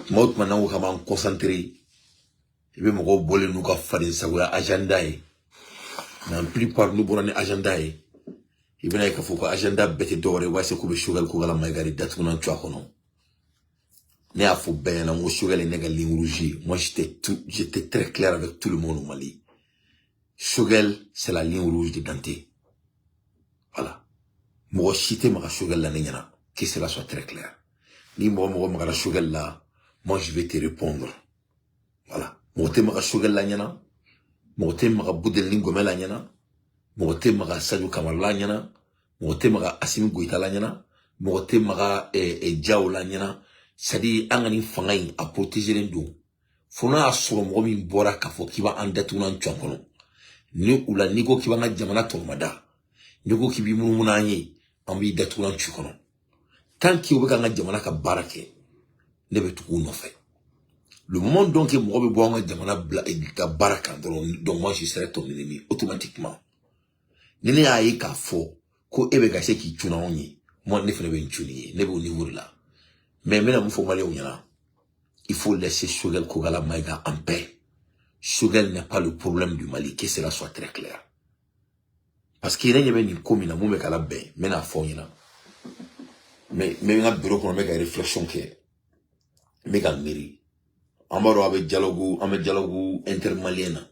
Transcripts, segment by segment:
Tuma tuma n'anw ka b'an concentré i bɛ mɔgɔw bɔlen n'u ka faden sagoya agenda ye mais en plupart n'u bɔra ni agenda ye i bɛna ye k'a fɔ ko agenda bɛɛ tɛ dɔwɛrɛ ye waa se k'u bɛ Choguel Kogala Mayiga de datugunan to a kɔnɔ ne y'a fɔ bɛɛ ɲɛna n ko Choguel ye ne ka ligne rouge ye moi j'étais très clair avec tout le monde au Mali. Choguel c'est la ligne rouge de Dante. Voilà. Mɔgɔ si tɛ maga Choguel la ne ɲɛna que cela soit très clair. Ni mɔgɔ magara Choguel la moi je vais te répondre. Voilà. Mɔgɔ tɛ maga Choguel la ɲɛna, mɔgɔ tɛ maga Budel ni Gomɛ la ɲɛna, mɔgɔ tɛ maga Sadio Kamara la ɲɛna, mɔgɔ tɛ maga Assimi Goïta la ɲɛna, mɔgɔ tɛ maga Diao la ɲɛna. C'est-à-dire an ka nin fanga in a protégeren don fo n'a y'a sɔrɔ mɔgɔ min bɔra k'a fɔ k'i b'an datugunan cɔn kɔnɔ ni u la n'i ko k'i b'an ka jamana tɔgɔmada n'i ko k'i b'i munumunu an ye an b'i datugunan ci kɔnɔ tant que u bɛ k'an ka jamana ka baara kɛ ne bɛ tugu u nɔfɛ le moment donc que mɔgɔ bɛ bɔ an ka jamana bila ka baara kan dɔrɔn donc moi je serai ton ennemi automatiquement ni ne y'a ye k'a fɔ ko e bɛ ka se k'i cun anw ye moi ne fana bɛ n cun ye ne bɛ au niveau de la mais maintenant il faut laisser Choguel Kogala Mayiga en paix. Choguel n'est pas le problème du Mali, que cela soit très clair. Parce qu'il y a une commune, mais qu'à la baie, mais n'a pas mais un bureau qu'on a une réflexion qui est, mais qu'à mairie. En bas, avec dialogue intermalien.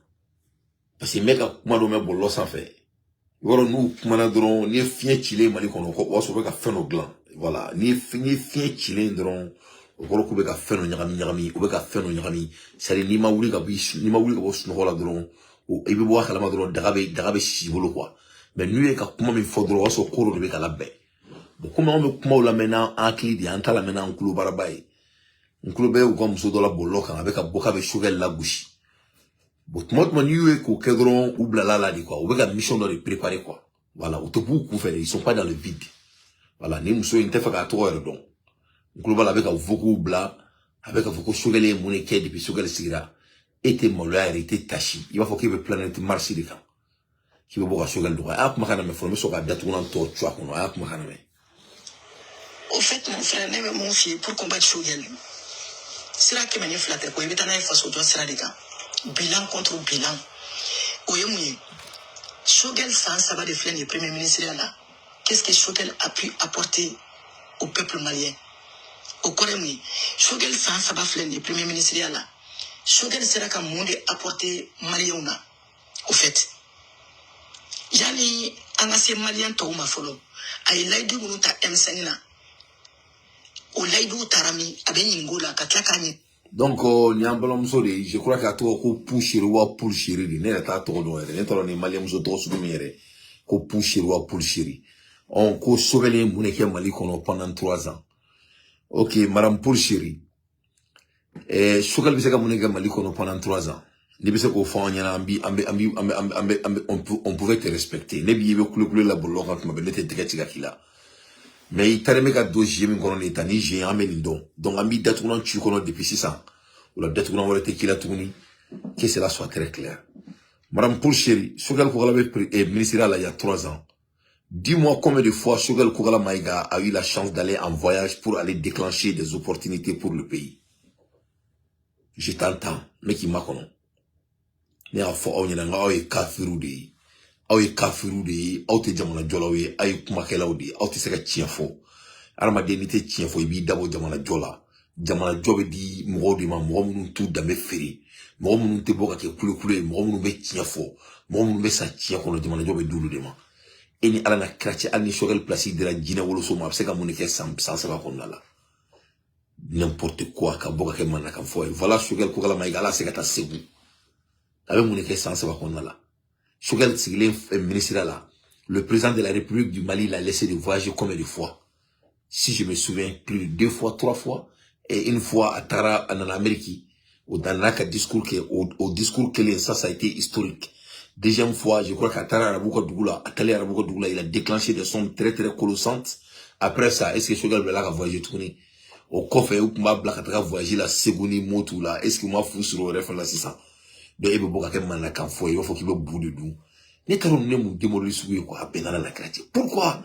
Parce que mec a moi me bolo sans fait. Voilà nous manadron ni fien chilé Mali qu'on a sauvé qu'à faire nos glands. Voilà ni fien chilé dron. O kɔrɔ k'u bɛ ka fɛn dɔ ɲagami u bɛ ka fɛn dɔ ɲagami c'est à dire n'i ma wuli ka bɔ sunɔgɔ la dɔrɔn i bɛ bɔ a kalama dɔrɔn daga bɛ sisi bolo quoi mais n'u ye ka kuma min fɔ dɔrɔn o b'a sɔrɔ ko dɔ de bɛ ka labɛn bon comme anw bɛ kumaw lamɛn n'an hakili de ye an t'a lamɛn n'an kulo baaraba ye n kulo bɛ u ka muso dɔ la bɔlɔlɔ kan a bɛ ka bɔ k'a bɛ Choguel lagosi bon tuma o tuma n'i y'u ye k'o kɛ dɔrɔn u bilala la de quoi u bɛ ka mission dɔ de préparer quoi voilà u tɛ b'u kun fɛ ils sont pas dans le vide voilà ni muso in tɛ fɛ k'a tɔgɔ yɛrɛ dɔn global avec un beaucoup blanc avec un beaucoup Choguel et mon équipe depuis Choguel sigira était maloya était tachi il va faut qu'il y ait planète Mars de camp qui va voir Choguel droit ah comment me former sur la date où on entend tu vois ah comment au fait mon frère n'est mon fils pour combattre Choguel c'est là que m'a flatté quoi il est en face au doigt c'est là bilan contre bilan oye mouye Choguel ça va de flingue le premier ministre là qu'est-ce que Choguel a pu apporter au peuple malien au Corée, Choguel ça va faire le premier ministre là. Choguel sera comme monde apporter Malien au fait. Yani angase Malien to ma follow. Ay laidu munuta M5 na. O laidu tarami abeni ngola katlakani. Donc ni ambalo musori je crois que to ko pushiri wa pushiri ni ne ta to do ne to ni Malien muso to su mi yere ko pushiri wa pushiri. On ko Choguel mun ke Mali kono pendant 3 ans. Ok, Madame Poulchiri. Choguel bise ka munega Mali kono pendant 3 ans. Ni bise ko fa nyana on pouvait te respecter. Ne bi yebe kulu la bolo quand mabele te tika kila. Mais il t'a ka dossier min kono l'état ni j'ai ameli don. Donc ambi datunan tu kono depuis 6 ans. Ou la datunan wala te kila tuni. Que cela soit très clair. Madame Poulchiri, Choguel Kogala ministre là il y a 3 ans. Dis-moi combien de fois Choguel Kogala Mayiga a eu la chance d'aller en voyage pour aller déclencher des opportunités pour le pays. Je t'entends, mais qui m'a connu. Mais à fond, on y a un kafiroudi, auté jamana jolawe, aïe kumakelaudi, auté seka tienfo. Armadénité tienfo, ibi dabo jamana jola. Jamana jobe di mwodi ma mwomunu tout dame feri. Mwomunu te boka ke kule, mwomunu be tienfo. Mwomunu be sa tienfo no jamana jobe doulu de ma. Et ni ala na krache al ni Choguel place de la Guinée wolo so ma c'est ka monike sans va comme là n'importe quoi ka boka ke manaka foy voilà Choguel Kogala Mayiga ala c'est ka ta segu avec monike sans va comme là Choguel sigilé ministre là le président de la République du Mali l'a laissé de voyager combien de fois si je me souviens plus de 2 fois 3 fois et une fois à Tara en Amérique au dans la discours que au discours que ça a été historique. Deuxième fois, je crois qu'à Tara Arabouka Dougoula, il a déclenché des sommes très très colossantes. Après ça, est-ce que Choguel Bela a voyagé tourné? Au coffre, où m'a blacatra voyagé la seconde moto là, est-ce que m'a fou sur le reflet là, c'est ça? De Ebe Boka Kemana Kamfo, il faut qu'il me bout de nous. N'est-ce pas nous démolir sur quoi, à peine à la créature? Pourquoi?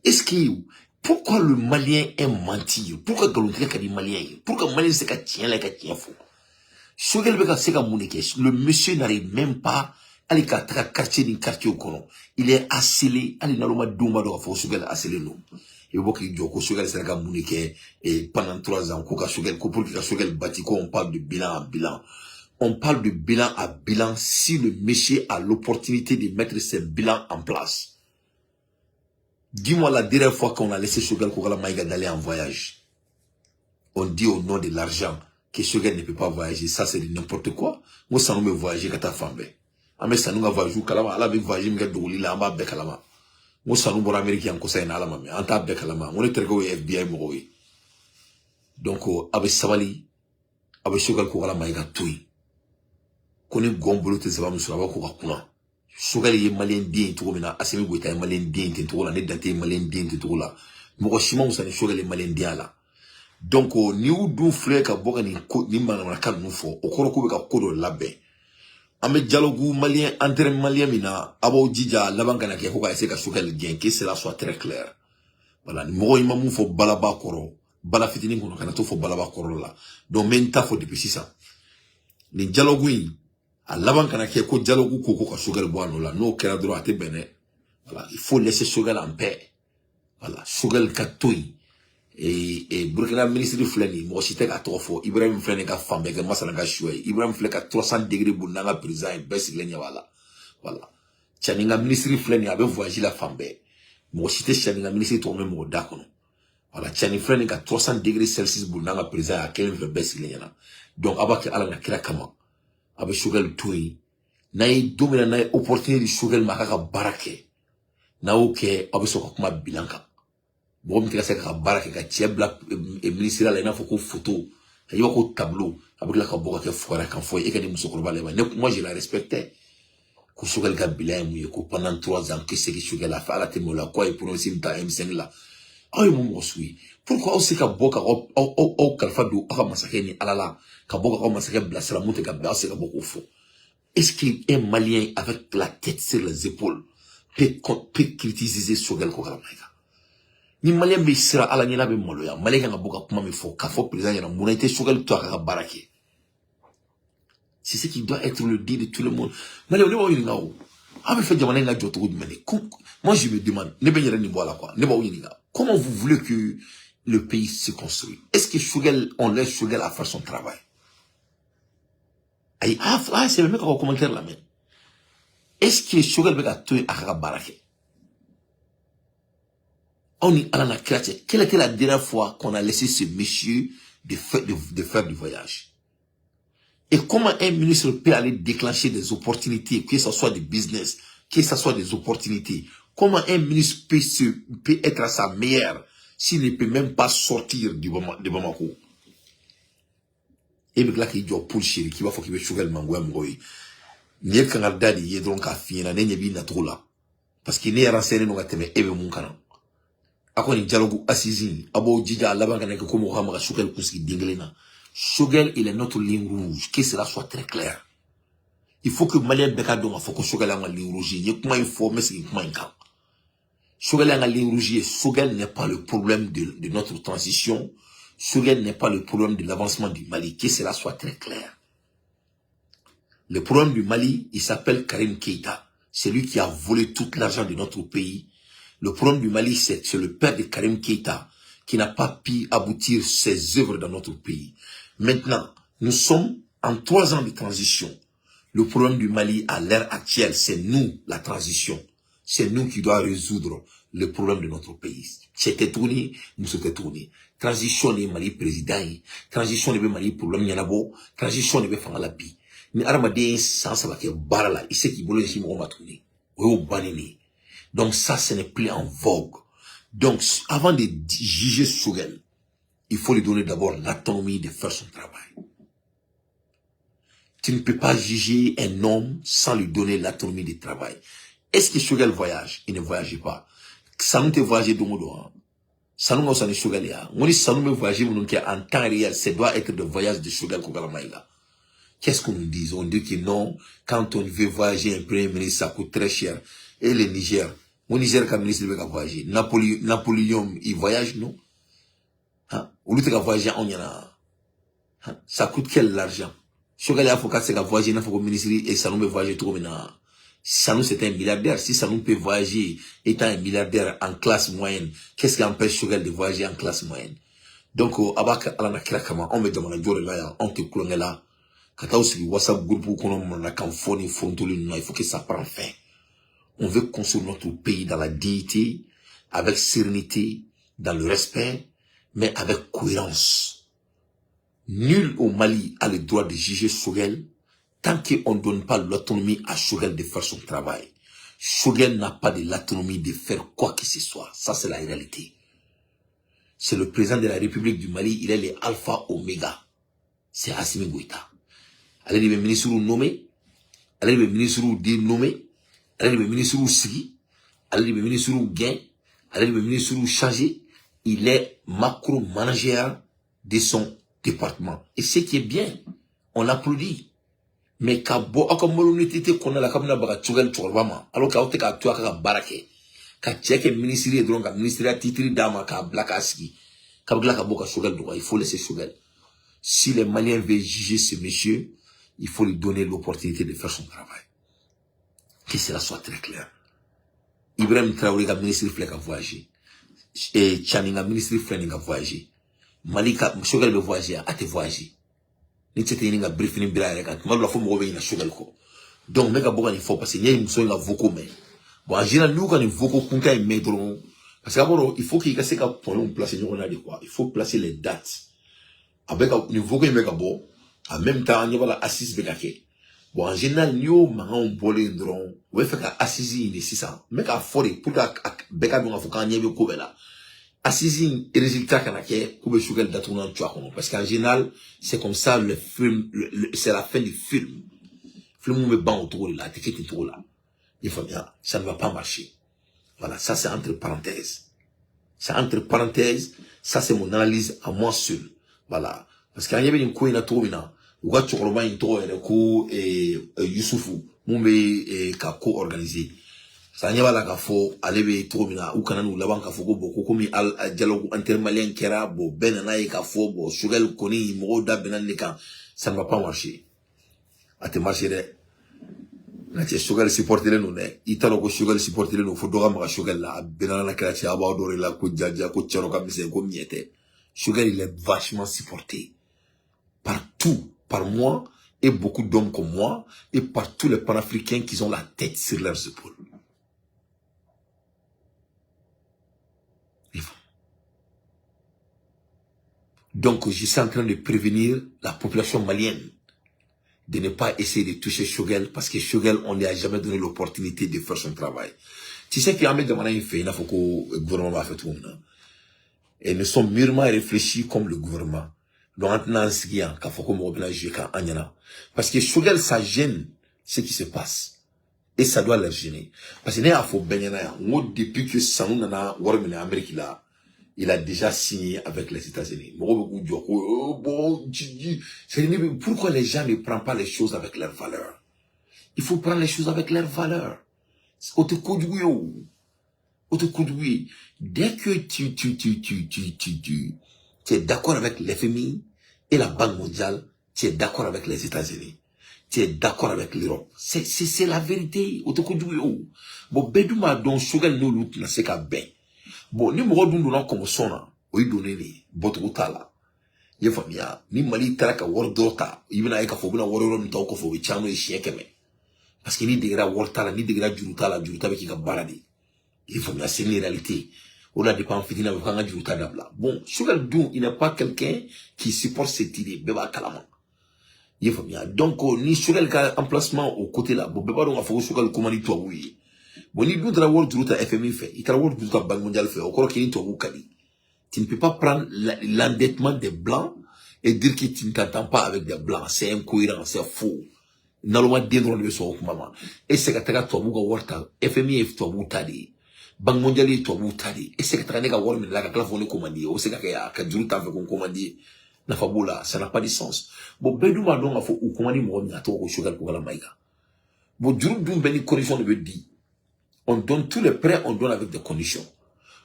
Est-ce qu'il Pourquoi le Malien aime mentir? Pourquoi Galontika a dit Malien? Pourquoi le Malien c'est qu'à tient là, qu'à tient faux? Shogel Beka c'est qu'à mouniké. Le monsieur n'arrive même pas à aller quartier d'un quartier au colon. Il est asselé, allez, n'a l'homme douma d'or, faut Shogel asselé nous. Et vous voyez que Shogel c'est qu'à mouniké, et pendant 3 ans, pour que Shogel bâti, on parle de bilan à bilan. On parle de bilan à bilan si le monsieur a l'opportunité de mettre ses bilans en place. Dis-moi la dernière fois qu'on a laissé Shogel Kokala Maïga d'aller en voyage. On dit au nom de l'argent que Shogel ne peut pas voyager. Ça, c'est n'importe quoi. Moi, ça nous me voyager quand t'as femme. Mais ça nous a voyagé kalama. Allah veut voyager, mais douli la amba be kalama. Moi, ça nous pour américain ko ça ina alama mais anta be kalama. On est très go FBI mo oui. Donc avec Sabali, avec Shogel Kokala Maïga toui. Koni gombolo te zaba musura ko kakuna. Shogel ye malien bien tout mina asemi goita ye malien bien tout la ne date malien bien tout la. Mo shima musani Shogel ye malien bien la. Donc ni ou dou flé ka boka ni manana ka nou fo okoro ko be ka kodo labé. Ame dialogue malien entre malien mina abo djija laban kana ke ko ka essayer ka Shogel bien que cela soit très clair. Voilà, ni mo imamu fo balaba koro. Bala fitini kono kana to fo balaba koro la. Donc menta fo depuis ça. Ni dialogue à l'avant qu'on a qui est dialogue ou quoi Shogel boano là no kera droit à te bene. Voilà, il faut laisser Shogel en paix. Voilà, Shogel katoui et Burkina ministre de Fleni moi si t'es à trop fort Ibrahim Fleni ka femme que moi ça n'a pas choué Ibrahim Fleni ka 300 degrés pour n'anga président et baisse les voilà voilà Chaninga ministre de Fleni avait voyagé la femme moi si t'es Chaninga ministre toi même au d'accord voilà Chani Fleni ka 300 degrés Celsius pour n'anga président à quel veut baisse les donc abaki ala na kira kama avec Shogel toui naï domina naï opportunité de Shogel makaka barake na ok avec son kuma bilanka bon me tika ka barake ka tiebla ministre la ina foko photo ka yo ko tableau avec la ka boka ke fora kan foy e ka di musokoro le moi je la respectais ko Shogel ka bilan mu ko pendant 3 ans que c'est que Shogel a fait la temola quoi et pour aussi ta M5 là ay mo sui pourquoi aussi ka boka au kalfa do aka masake ni alala ka boka ko masake blasera monte ka ba c'est ka boko fo. Est-ce qu'un Malien avec la tête sur les épaules peut critiquer Shogel Kokala Maïga? Ni Malien me sera à la niela be moloya. Malien nga boka kuma me fo. Ka fo président yana mounete Shogel to aka barake. C'est ce qui doit être le dit de tout le monde. Malien ne ba yini nga o. Avec fait jamana nga joto du mene. Moi je me demande, ne ben yere ni boala quoi. Ne ba yini nga. Comment vous voulez que le pays se construise? Est-ce que Shogel on laisse Shogel à faire son travail? C'est le mec qui a commentaire là même. Est-ce que Shogel Beka Toy a barake? On y a la créature. Quelle était la dernière fois qu'on a laissé ce monsieur de faire du voyage? Et comment un ministre peut aller déclencher des opportunités, que ce soit des business, que ce soit des opportunités? Comment un ministre peut être à sa meilleure s'il ne peut même pas sortir de Bamako? Et bien là qu'il dit pour chéri qui va faut qu'il Shogel mangoué mangoué n'y quand a dadi y donc à finir n'a n'y na trop là parce qu'il n'est renseigné non gâté mais ebe mon canon à quoi ni dialogue assisi abo djija là-bas quand que comme on va Shogel kuski dinglena Shogel il est notre ligne rouge que cela soit très clair. Il faut que Malien Beka donc faut que Shogel a une ligne rouge y comment il faut mais c'est comment il camp Shogel a une ligne rouge Shogel n'est pas le problème de notre transition. Shogel n'est pas le problème de l'avancement du Mali, que cela soit très clair. Le problème du Mali, il s'appelle Karim Keïta. C'est lui qui a volé tout l'argent de notre pays. Le problème du Mali, c'est le père de Karim Keïta qui n'a pas pu aboutir ses œuvres dans notre pays. Maintenant, nous sommes en 3 ans de transition. Le problème du Mali, à l'ère actuelle, c'est nous, la transition. C'est nous qui doit résoudre le problème de notre pays. C'était tourné, nous c'était tourné. Transition de Mali président, transition de Mali problème yanabo, transition de Fangalapi. Ni armadé sans savoir que barala, il sait qu'il voulait si mon tourné. Donc ça, ce n'est plus en vogue. Donc, avant de juger Shogel, il faut lui donner d'abord l'autonomie de faire son travail. Tu ne peux pas juger un homme sans lui donner l'autonomie de travail. Est-ce que Shogel voyage? Il ne voyage pas. Ça nous te voyager de modo. Ça nous a Shogel ya. On dit ça nous voyager en temps réel. Ça doit être de voyage de Shogel Kokala Maïga. Qu'est-ce qu'on nous dit? On dit que non, quand on veut voyager un premier ministre, ça coûte très cher. Et le Niger, Au Niger, comme ministre de voyager. Napoléon, il voyage, non? Hein? Au lieu de voyager, on y en a. Hein? Ça coûte quel argent? Si il faut qu'à voyager, il faut que le ministre et Sanou peut voyager tout maintenant. Sanou, c'est un milliardaire. Si Sanou peut voyager, étant un milliardaire en classe moyenne, qu'est-ce qui empêche Choguel de voyager en classe moyenne? Donc, on me demande, on te clone là. Quand on se WhatsApp groupe ou qu'on a qu'un phone, il faut que ça prenne fin. On veut construire notre pays dans la dignité, avec sérénité, dans le respect, mais avec cohérence. Nul au Mali a le droit de juger Choguel tant qu'on ne donne pas l'autonomie à Choguel de faire son travail. Choguel n'a pas de l'autonomie de faire quoi que ce soit. Ça, c'est la réalité. C'est le président de la République du Mali, il est le alpha oméga. C'est Assimi Goïta. Allez, le ministre nommé, allez, le ministre dénommé, allez, le ministre Sigi, allez, le ministre Gain, allez, le ministre chargé, il est macro-manager de son département. Et ce qui est bien, on l'applaudit. Mais quand comme l'unité qu'on a la caméra baga Choguel Chorvama, alors qu'à côté qu'à toi qu'à barake, qu'à checker le ministère et donc à ministère titre d'ama qu'à blakaski, qu'à blaka boka Choguel droit, il faut laisser Choguel. Si les Maliens veulent juger ce monsieur, il faut lui donner l'opportunité de faire son travail. Que cela soit très clair. Ibrahim Traoré a ministre Flek a voyagé. Et Channing a ministre Flek a voyagé. Malika, Choguel veut voyager, a te voyager. Ni tete yini nga briefing bila yɛrɛ kan tuma dɔ la fo mɔgɔ bɛ ɲina Choguel kɔ donc n bɛ ka bɔ ka nin fɔ parce que n ye muso in ka voco mɛn bon en général n'u ka nin voco kunkan in mɛn dɔrɔn parce que d'abord il faut qu'il ka se ka pɔnlenw placer ɲɔgɔn na de quoi il faut placer les dates a bɛ ka nin voco in bɛ ka bɔ en même temps an ɲɛ b'a la assise bɛ ka kɛ bon en général n'i y'o mankanw bɔlen dɔrɔn u bɛ fɛ ka assise ɲini sisan n bɛ k'a fɔ de pour que bɛɛ ka dɔn k'a fɔ k'an ɲɛ bɛ ko bɛɛ la. Assisi résultat kana ke koube Choguel datounan tuakono parce qu'en général c'est comme ça le film c'est la fin du film me ban autour de la ticket autour là il faut bien ça ne va pas marcher voilà ça c'est entre parenthèses ça c'est mon analyse à moi seul voilà parce qu'il y avait une couille na tourina ou ga chokoroba une tour et ko Youssoufou mumbe ka co-organisé ça n'y a pas la kafo aller trop mina ou kana nous laban kafo ko boko komi al dialogue intermalien kera bo benana e kafo bo Choguel koni mo da benan ne kan ça ne va pas marcher a te marcher de na te Choguel supporter nous ne italo ko Choguel supporter nous fo doga ma Choguel la benana la kera ci aba dore la ko jaja ko chero ka mise ko miete Choguel il est vachement supporté partout par moi et beaucoup d'hommes comme moi et par tous les panafricains qui ont la tête sur leurs épaules. Donc, je suis en train de prévenir la population malienne de ne pas essayer de toucher Choguel parce que Choguel, on ne lui a jamais donné l'opportunité de faire son travail. Tu sais qu'il y a un demandé une fait, il faut que le gouvernement va faire tout le monde. Et nous sommes mûrement réfléchis comme le gouvernement. Donc, parce que Choguel, ça gêne ce qui se passe. Et ça doit leur gêner. Parce que depuis que Sanou Nana Warmine Amérique là, il a déjà signé avec les États-Unis. Pourquoi les gens ne prennent pas les choses avec leurs valeurs? Il faut prendre les choses avec leurs valeurs. Dès que tu es d'accord avec l'FMI et la Banque mondiale, tu es d'accord avec les États-Unis. Tu es d'accord avec l'Europe. C'est la vérité. Bon, Bedouma, donc, Choguel nous l'outre, c'est qu'à ben. Bon, ni mɔgɔ dun donna kɔmɔsɔn na o ye donnen de ye bɔcogo t'a la i ye faamuya ni Mali taara ka wari dɔ ta i bɛna ye k'a fɔ u bɛna wari yɔrɔ min ta o kɔfɛ o bɛ ca n'o ye siɲɛ 100 parce que ni degera wari t'a la ni degera juru t'a la juru ta bɛ k'i ka baara de i ye faamuya c'est une réalité o la depuis an fitinin a bɛ k'an ka juru ta dabila bon Choguel dun il n'est pas quelqu'un qui supporte cette idée bɛɛ b'a kalama i ye faamuya donc ni Choguel ka emplacement au côté là bon bɛɛ b'a dɔn k'a fɔ ko Choguel ko man di tubabuw ye. Bon, ni dun taara wari juru ta FMI fait, il taara wari juru ta Banque mondiale fait, au kɔrɔ k'i ni tubabuw ka di. Tu ne peux pas prendre l'endettement des blancs et dire que tu ne t'entends pas avec des blancs. C'est incohérent, c'est faux. Naloma den dɔrɔn de bɛ sɔn o kuma ma. E se ka taga tubabuw ka wari ta, FMI ye tubabuw ta de ye. Banque mondiale ye tubabuw ta de ye. E se ka taga ne ka wari minɛ la ka tila fɔ ne commandé o se ka kɛ a ka juru t'a fɛ ko n commandé. Nafa b'o la, ça n'a pas de sens. Bon, bɛɛ dun b'a dɔn k'a fɔ u commandé mɔgɔ min a tɔgɔ ko Choguel Kokala Mayiga. Bon, juru dun bɛɛ ni condition de bɛ di. On donne tous les prêts, on donne avec des conditions.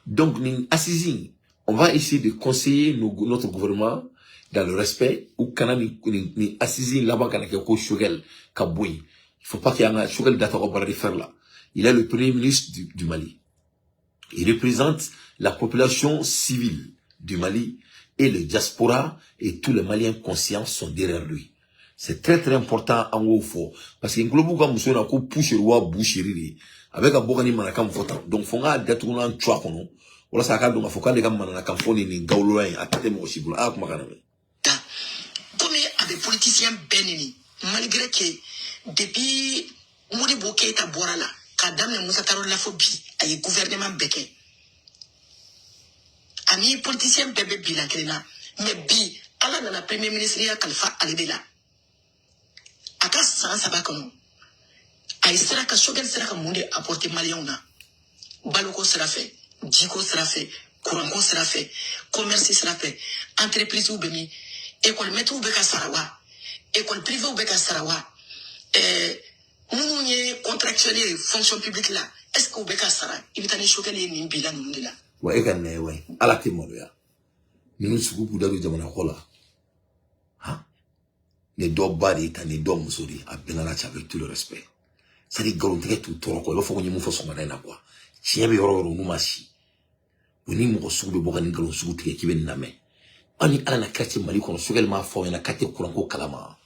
Donc, on va essayer de conseiller notre gouvernement dans le respect, ou quand ni assisi là-bas quand il Shogel Kaboui. Il faut pas qu'il y ait un Shogel d'Atarobar de faire là. Il est le premier ministre du Mali. Il représente la population civile du Mali et le diaspora et tous les Maliens conscients sont derrière lui. C'est très très important en haut fort. Parce que Nglobo comme monsieur n'a qu'au pousse le roi boucherie. Avec un bogani manakam votant. Donc, faut nga détourner un choix kono. Wala sa ka donc faut ka les gars manakam foni ni gauloin atate mo sibula ak makana. Comme avec politiciens benini malgré que depuis Modibo Keita Borala kadam Moussa Taro la phobie ay gouvernement beke. Ami politicien bébé bilan kelena mais bi ala na premier ministre ya Khalifa Ali Bela. Aka sans sabakono. Ay sera ka Shogel sera ka mundi apporter malien na. Baloko sera fait, Djiko sera fait, Kouranko sera fait, commerce sera fait, entreprise ou bemi, école maître ou beka sarawa, école privée ou beka sarawa, nous contractuel fonction publique là, est-ce que ou beka sara, il va t'aller choquer les nimbila nous là. Ouais, également, ouais, à la témoin, nous sommes pour d'aller dans la cola. Hein? Les deux bari, les deux musori, à Benalla avec tout le respect. Ça dit, garonté tout toro, quoi, il faut qu'on y mousse son madame, quoi. Si y avait horreur, nous massi. Vous n'y m'en souvenez pas, vous n'en souvenez pas, qui vient de on est à la quartier Mali, qu'on se réellement fort, et la quartier Kouranko Kalama.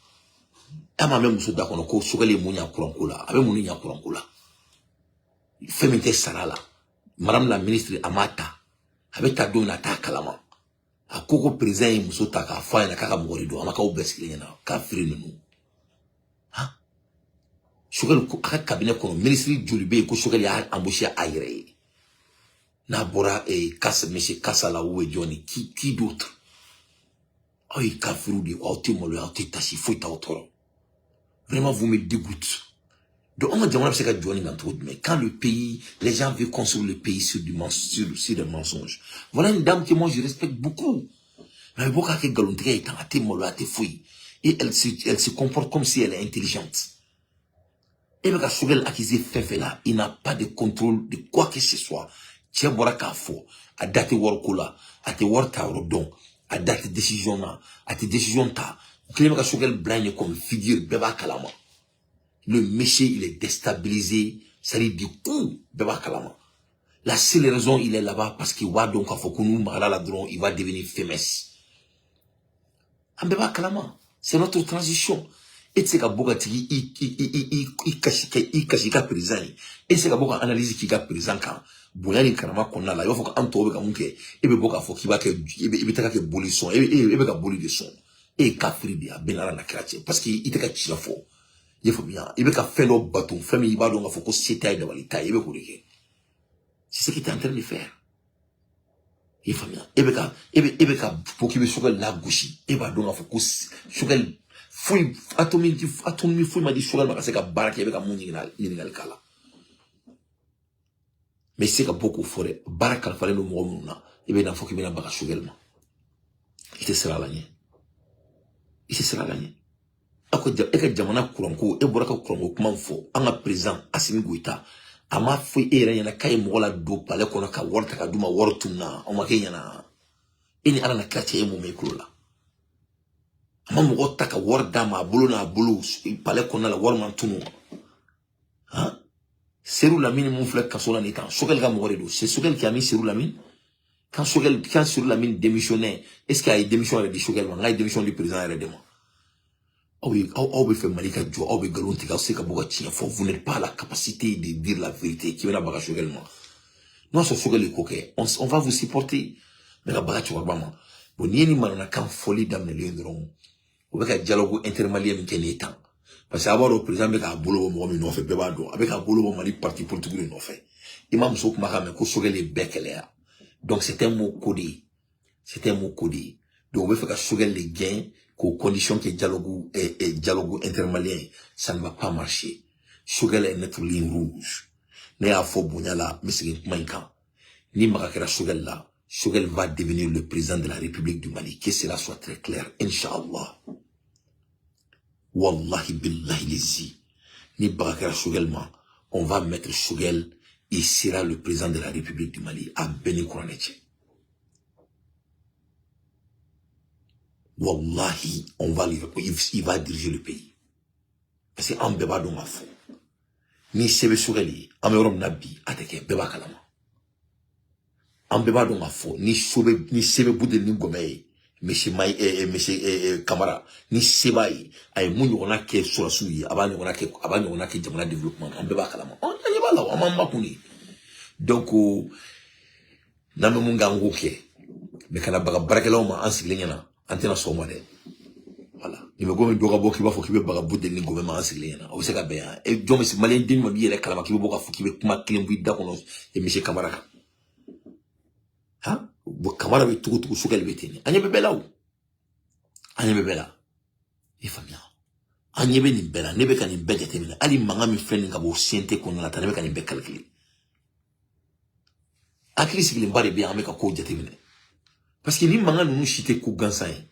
À ma même souda, qu'on a sur les mounia Kouranko là, avec mon nia Kouranko là. Féminité Sarala, madame la ministre Amata, avec ta donna ta Kalama. A Koko présent, Moussota, à Foy, la Kakamorido, à Macao Besquina, Kafri nous. Hein? Sur le cabinet, qu'on ministre Djolibé, qu'on sur les embauché à Aire. Nabora et Kassa, monsieur Kassala ou Johnny, qui d'autre? Oh, il a fait des vraiment, vous me dégoûtez. Donc, on m'a demandé ce que Johnny m'a trouvé. Mais quand le pays, les gens veulent construire le pays sur des mensonges. Voilà une dame que moi, je respecte beaucoup. Mais beaucoup de galonterie est en témoin, et elle se comporte comme si elle est intelligente. Et bien, quand elle a accusé fait là, il n'a pas de contrôle de quoi que ce soit. Tiens, voilà qu'à faux. À date workola, à te worta rodon. À date décision là, à tes décisions ta, que les Shogel blind comme figure beba kalama. Le métier il est déstabilisé, ça dit du coup beba kalama. La seule raison il est là-bas parce qu'il va donc à Fokounou la drone, il va devenir fameux. En beba kalama, c'est notre transition. Et c'est qu'à Bogatigi il kashika présent. Et c'est qu'à Boga analyse qui est présent quand. Boyani kanama konna la, il faut qu'on tourne comme que, et be boka faut qu'il va que, et be taka que boli son, et be ka boli de son, et kafri dia, benara na kratie, parce qu'il te ka tira fo, il faut bien, il be ka fait nos bâtons, fait il va donc faut qu'on s'étaille de valita, il be kourike. C'est ce qu'il est en train de faire. Il faut bien, il be ka, pour qu'il me soit la gauche, il va donc faut qu'on, soit fouille, atomi fouille m'a dit soit la, c'est ka barque, il be ka mouni na kala. Mais c'est que beaucoup forêt, barakal fallait nous mourir, et bien, il faut qu'il vienne à Barachogelma. Il te sera l'année. Il te sera l'année. Et que Jamana Kouranko, et Boraka Kouranko, comment faut, en présent, Assimi Gouita, a ma fouille et rien à Kaye Mola do, palais qu'on a qu'à Wartaka Duma Wartuna, en Makayana. Et ni à la quartier et mon mécrola. A ma Mouotaka Wardama, Boulona Boulou, et palais qu'on a la Warmantuno. Hein? Serou Lamine, mon frère, quand Sola n'est pas, Shogel Gamoredo, c'est Shogel qui a mis Serou Lamine. Quand Serou Lamine démissionnait, est-ce qu'il y a une démission avec des Shogel, il y a une démission du président RDM. Oh oui, oh, fait Malika Djo, oh, Galontika, c'est qu'à Bogatia, vous n'êtes pas la capacité de dire la vérité, qui vient à Bagashogel. Non, ce Shogel est coquet, on va vous supporter. Mais la Bagashogel, bon, n'y a ni mal, on a qu'un folie d'amener les indrons. Ou avec un dialogue intermalien qui est temps. Parce que avoir au président avec un boulot moi non fait bebado avec un boulot mali parti politique non fait imam sok makame ko sogel les bekelea donc c'est un mot codé donc on veut faire sogel les gains qu'aux conditions que dialogue et dialogue intermalien ça ne va pas marcher sogel est notre ligne rouge mais à faux bunyala mais c'est manquant ni makakera sogel là sogel va devenir le président de la République du Mali que cela soit très clair inchallah. Wallahi billahi lizi. Ni Bakara Shogel on va mettre Shogel il sera le président de la République du Mali à Beni Kouranetche. Wallahi, il va diriger le pays. Parce que en beba don ma fo. Ni sebe soukeli, en merom nabi, ateke beba kalama. En beba don ma fo, ni sebe boudé ni gomei, monsieur Maï, monsieur Kamara, ni sebaï, ay moun yon a ke sur la souille, avant yon a ke jamana développement, en beba kalama. On y va là, on m'a kouni. Donc, n'a même mon gang ok. Mais quand on a braqué là, on m'a enseigné là. Antena somade voilà il me gomme doga boki ba fo kibe baga budde ni gomme ma enseigné na o se ka be e jom si malien din mo yele kalama kibe boka fo kibe kuma kilim bi da kono e monsieur Kamara ha bo Kamara be tugu sukel betini anya be belaw anya be bela e famia anya be ni bela ne be kan be jatemina ali manga mi fen nga bo siente kono la tane be kan be calculer akili sigili mbare bi ameka ko jatemina. Parce que ni manga nous chité ku gansaye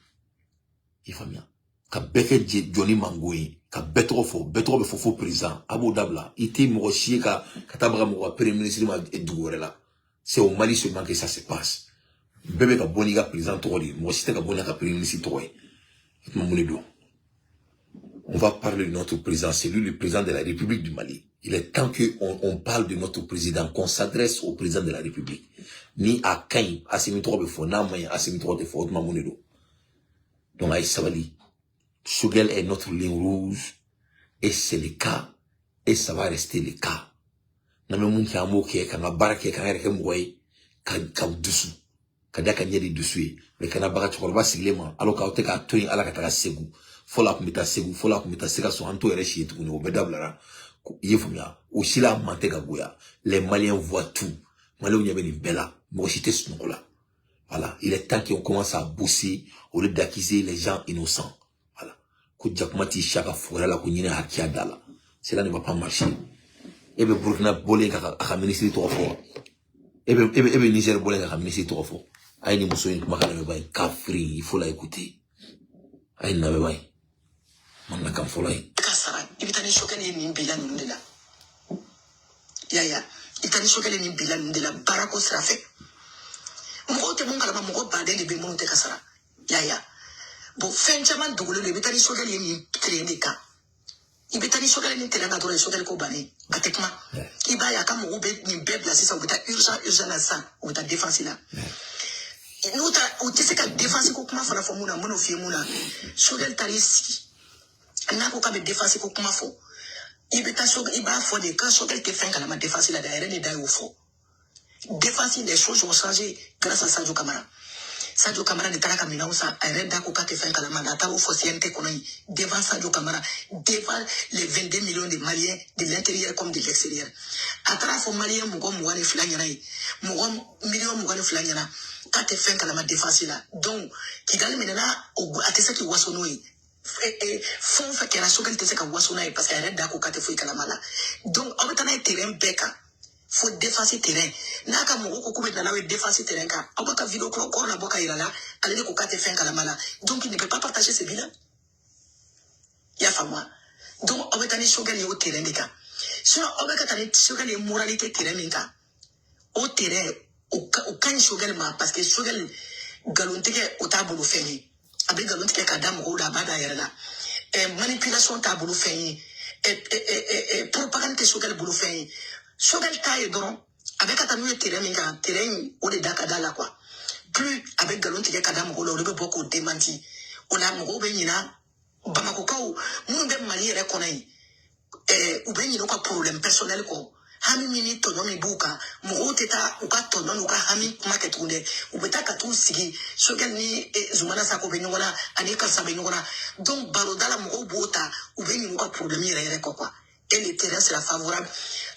il faut bien ka beke Johnny Mangoui ka betro fo président Abu Dabla ité mo chier ka tabra mo premier ministre ma edugorela c'est au Mali seulement que ça se passe bébé ka boni ka président toli mo chité ka boni ka premier ministre toy on va parler de notre président, c'est lui le président de la République du Mali. Il est temps qu'on parle de notre président, qu'on s'adresse au président de la République. Ni à Kain, à Semitro de Fonam, à Semitro de Fonam Monedo. Donc, à Sabali, Choguel est notre ligne rouge, et c'est le cas, et ça va rester le cas. N'a même qui a un mot qui est, quand on a barre qui est, quand on a un mot qui est dessous. Quand on a un dessus, mais quand on a barre qui est siglement, alors qu'on a un toin à la catara segou. Fola kumita segu, fola kumita sega so anto ere chié tout au bedablara. Yefumia, aussi la mantega goya. Les Maliens voient tout. Maliens y avait une bella, mochité snokola. Voilà, il est temps qu'on commence à bosser au lieu d'accuser les gens innocents. Voilà. Koudjakmati chaka fora la kunyine hakia dala. Cela ne va pas marcher. Ebe Burkina Bolé à ministre trop fort. Ebe Niger Bolé à ministre trop fort. Aïe ni moussoyin kumakana mebay. Kafri, il faut la écouter. Aïe na mebay. Manna kam folay kasara ibitani shokele ni mbila ndela ya itani shokele ni mbila ndela barako srafe mo te mon kala mo ba de be mo te kasara ya bo fenjaman dugule le ibitani shokele ni trendeka ibitani shokele ni trendeka to shokele ko bani atekma ibaya ka mo be ni be place sa ubita urgent na sa ubita défense là nuta utiseka défense ko kuma fana fo muna mono fie muna shokele tarisi n'a pas de défense pour comment faut. Il va faire des cas sur quelques fins quand la défense la derrière les d'ailleurs au fond. Défense les choses ont changé grâce à Sadio Camara. Sadio Camara ne taraka mina usa arrête d'ako kate fin quand la mandata au fonciente konoi devant Sadio Camara devant les 22 millions de Maliens de l'intérieur comme de l'extérieur. À travers les Maliens mugo muane flanyana mugo million muane flanyana kate fin quand la défense là. Donc kigali menana au atesa ki wasonoi fon fa kera so te se ka wasona e parce que arrête d'ako kate fo ikala mala donc on va na terrain beka faut défenser terrain na ka mo ko kubet na we défenser terrain ka abaka vidéo ko na boka irala allez ko kate fin kala mala donc il ne peut pas partager ce bilan ya fama donc on va tani shogal yo terrain beka sinon on va tani shogal yo moralité terrain minka au terrain au kan shogal ma parce que shogal galonteke au tableau fini avec galon qui est kadam ou la bada yerla manipulation ta bulu fait propagande que sogal bulu fait sogal taille donc avec atanu terrain minga terrain ou de dakada la quoi plus avec galon qui est kadam ou le beaucoup démenti on a mo benina bamako kaw mun be mali reconnaît ou benina quoi problème personnel ko hami mini tono mi buka mo teta uka tono uka hami market unde ubetaka tu sigi sogal ni zumana sako be nyona ani kalsa be nyona donc barodala mo bota ubeni uka problème yere quoi et le terrain sera favorable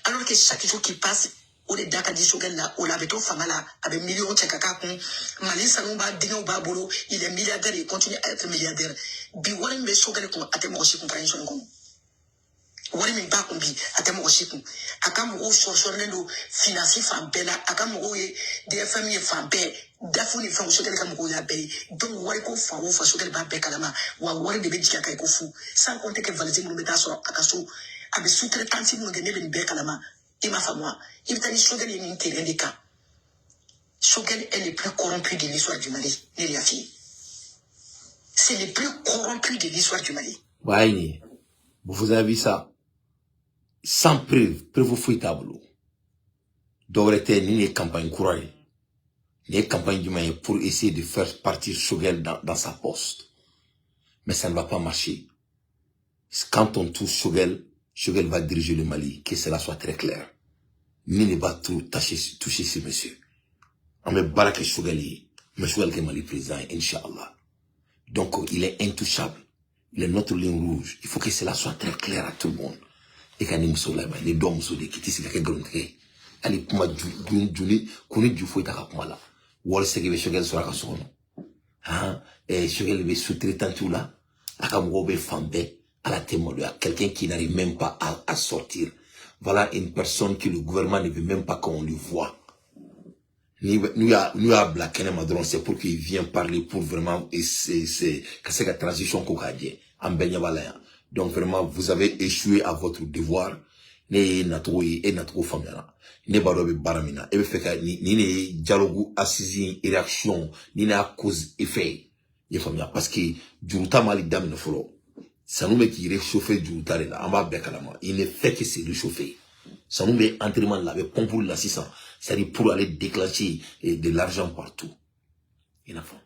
alors que chaque jour qui passe o de daka di sogal là o la beto famala avec millions tchakaka kun mali salomba dingo babolo il est milliardaire et continue à être milliardaire bi wala me sogal ko atemo ko compréhension ko wari min ba kumbi atemo oshiku akamu o sorsornendo financer fa bela akamu o e DFM e fa be dafu ni fa sokele kamu ko ya be donc wari ko fa o fa sokele ba be kalama wa wari de be jika kai ko fu sans compter que valise mun beta so akaso abe sous-traitance mun de ne be kalama Il m'a fait moi. Il m'a dit Shogel est une terrain de camp. Shogel est le plus corrompu de l'histoire du Mali. C'est le plus corrompu de l'histoire du Mali. Ouais, vous avez vu ça? Sans preuve fouillable. D'aurait ni une campagne courage. Ni une campagne du Mali pour essayer de faire partir Shogel dans sa poste. Mais ça ne va pas marcher. Quand on touche Shogel, Shogel va diriger le Mali, que cela soit très clair. Ni ne va toucher ce monsieur. On me barake Shogel, mais Shogel est Mali président, Inch'Allah. Donc, il est intouchable. Il est notre ligne rouge. Il faut que cela soit très clair à tout le monde. Et quand nous sommes là, les deux nous sommes là, qui sont là, qui sont là, allez, pour moi, qu'on est du fouet à moi là. Ou alors, c'est que Shogel sera à son nom. Hein? Et Shogel est sous-traitant tout là. À Kamourobe Fambe, à la témoin de quelqu'un qui n'arrive même pas à sortir. Voilà une personne que le gouvernement ne veut même pas qu'on le voit. Nous a blaqué Madron, c'est pour qu'il vienne parler pour vraiment, et c'est la transition qu'on a dit. Donc vraiment, vous avez échoué à votre devoir. Ne natro famera. Ne barobe baramina. Et fait que ni dialogue assisi réaction, ni na cause effet. Parce que Djuruta Mali dame folo. Ça nous met qui réchauffe Djuruta là, en bas bekalama. Il ne fait que se réchauffer. Ça nous met entraînement là, avec pompe pour la 600. C'est-à-dire pour aller déclencher de l'argent partout. Ils font.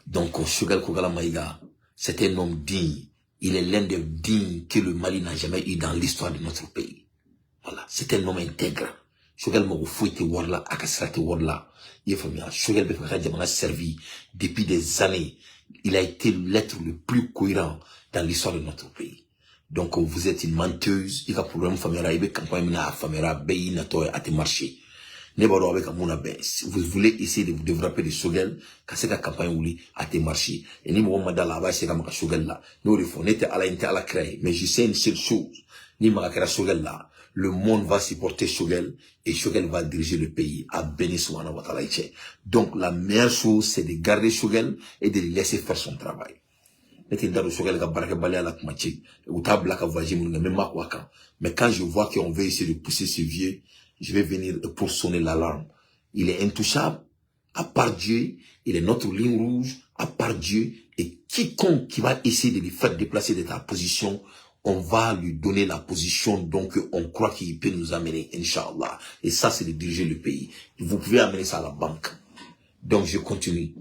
Donc, Shogel Kogala Maïga, c'est un homme digne. Il est l'un des dignes que le Mali n'a jamais eu dans l'histoire de notre pays. Voilà. C'est un homme intègre. Shogel m'a fouetté Warla, Akasrate Warla. Il est famille. Shogel Bekaka a servi depuis des années. Il a été l'être le plus cohérent dans l'histoire de notre pays. Donc, vous êtes une menteuse. Il y a un problème familial. Il y a une campagne familiale. Il y a un marché. Vous voulez essayer de vous développer de Shogel, quand c'est la campagne où il a été marché. Et ni moi, madame, là-bas, c'est comme Shogel là. Nous, on était à la créer. Mais je sais une seule chose. Ni ma Shogel là. Le monde va supporter Shogel et Shogel va diriger le pays à béni Soumana Watala. Donc, la meilleure chose, c'est de garder Shogel et de le laisser faire son travail. Mais quand je vois qu'on veut essayer de pousser ce vieux, je vais venir pour sonner l'alarme. Il est intouchable, à part Dieu, il est notre ligne rouge, à part Dieu, et quiconque qui va essayer de lui faire déplacer de ta position, on va lui donner la position donc on croit qu'il peut nous amener, Inch'Allah. Et ça, c'est de diriger le pays. Vous pouvez amener ça à la banque. Donc, je continue.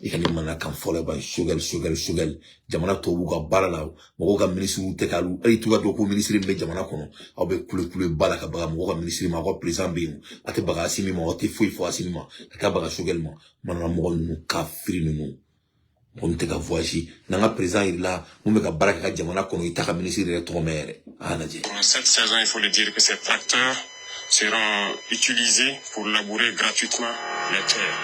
Et quand il m'a dit Shogel, jamana tobuka barala, moga ministre tekalu, et tout doko ministre me jamana kono, abe kule bala ka baga moga ministre ma ko président be, ate baga asimi ma ate foi asimi ka baga Shogel ma, manana moga nu ka firi nu. On te ka voyager, nanga président il là, mo ka baraka ka jamana kono itaka ministre de tomere. Pour cette saison, il faut le dire que ces tracteurs seront utilisés pour labourer gratuitement les terres.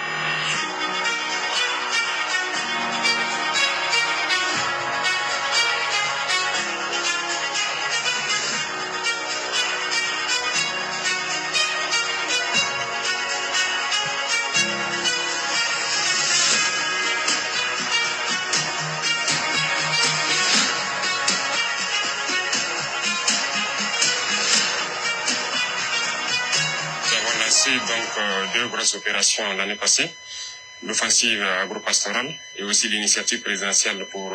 Donc deux grosses opérations l'année passée, l'offensive agro-pastorale et aussi l'initiative présidentielle pour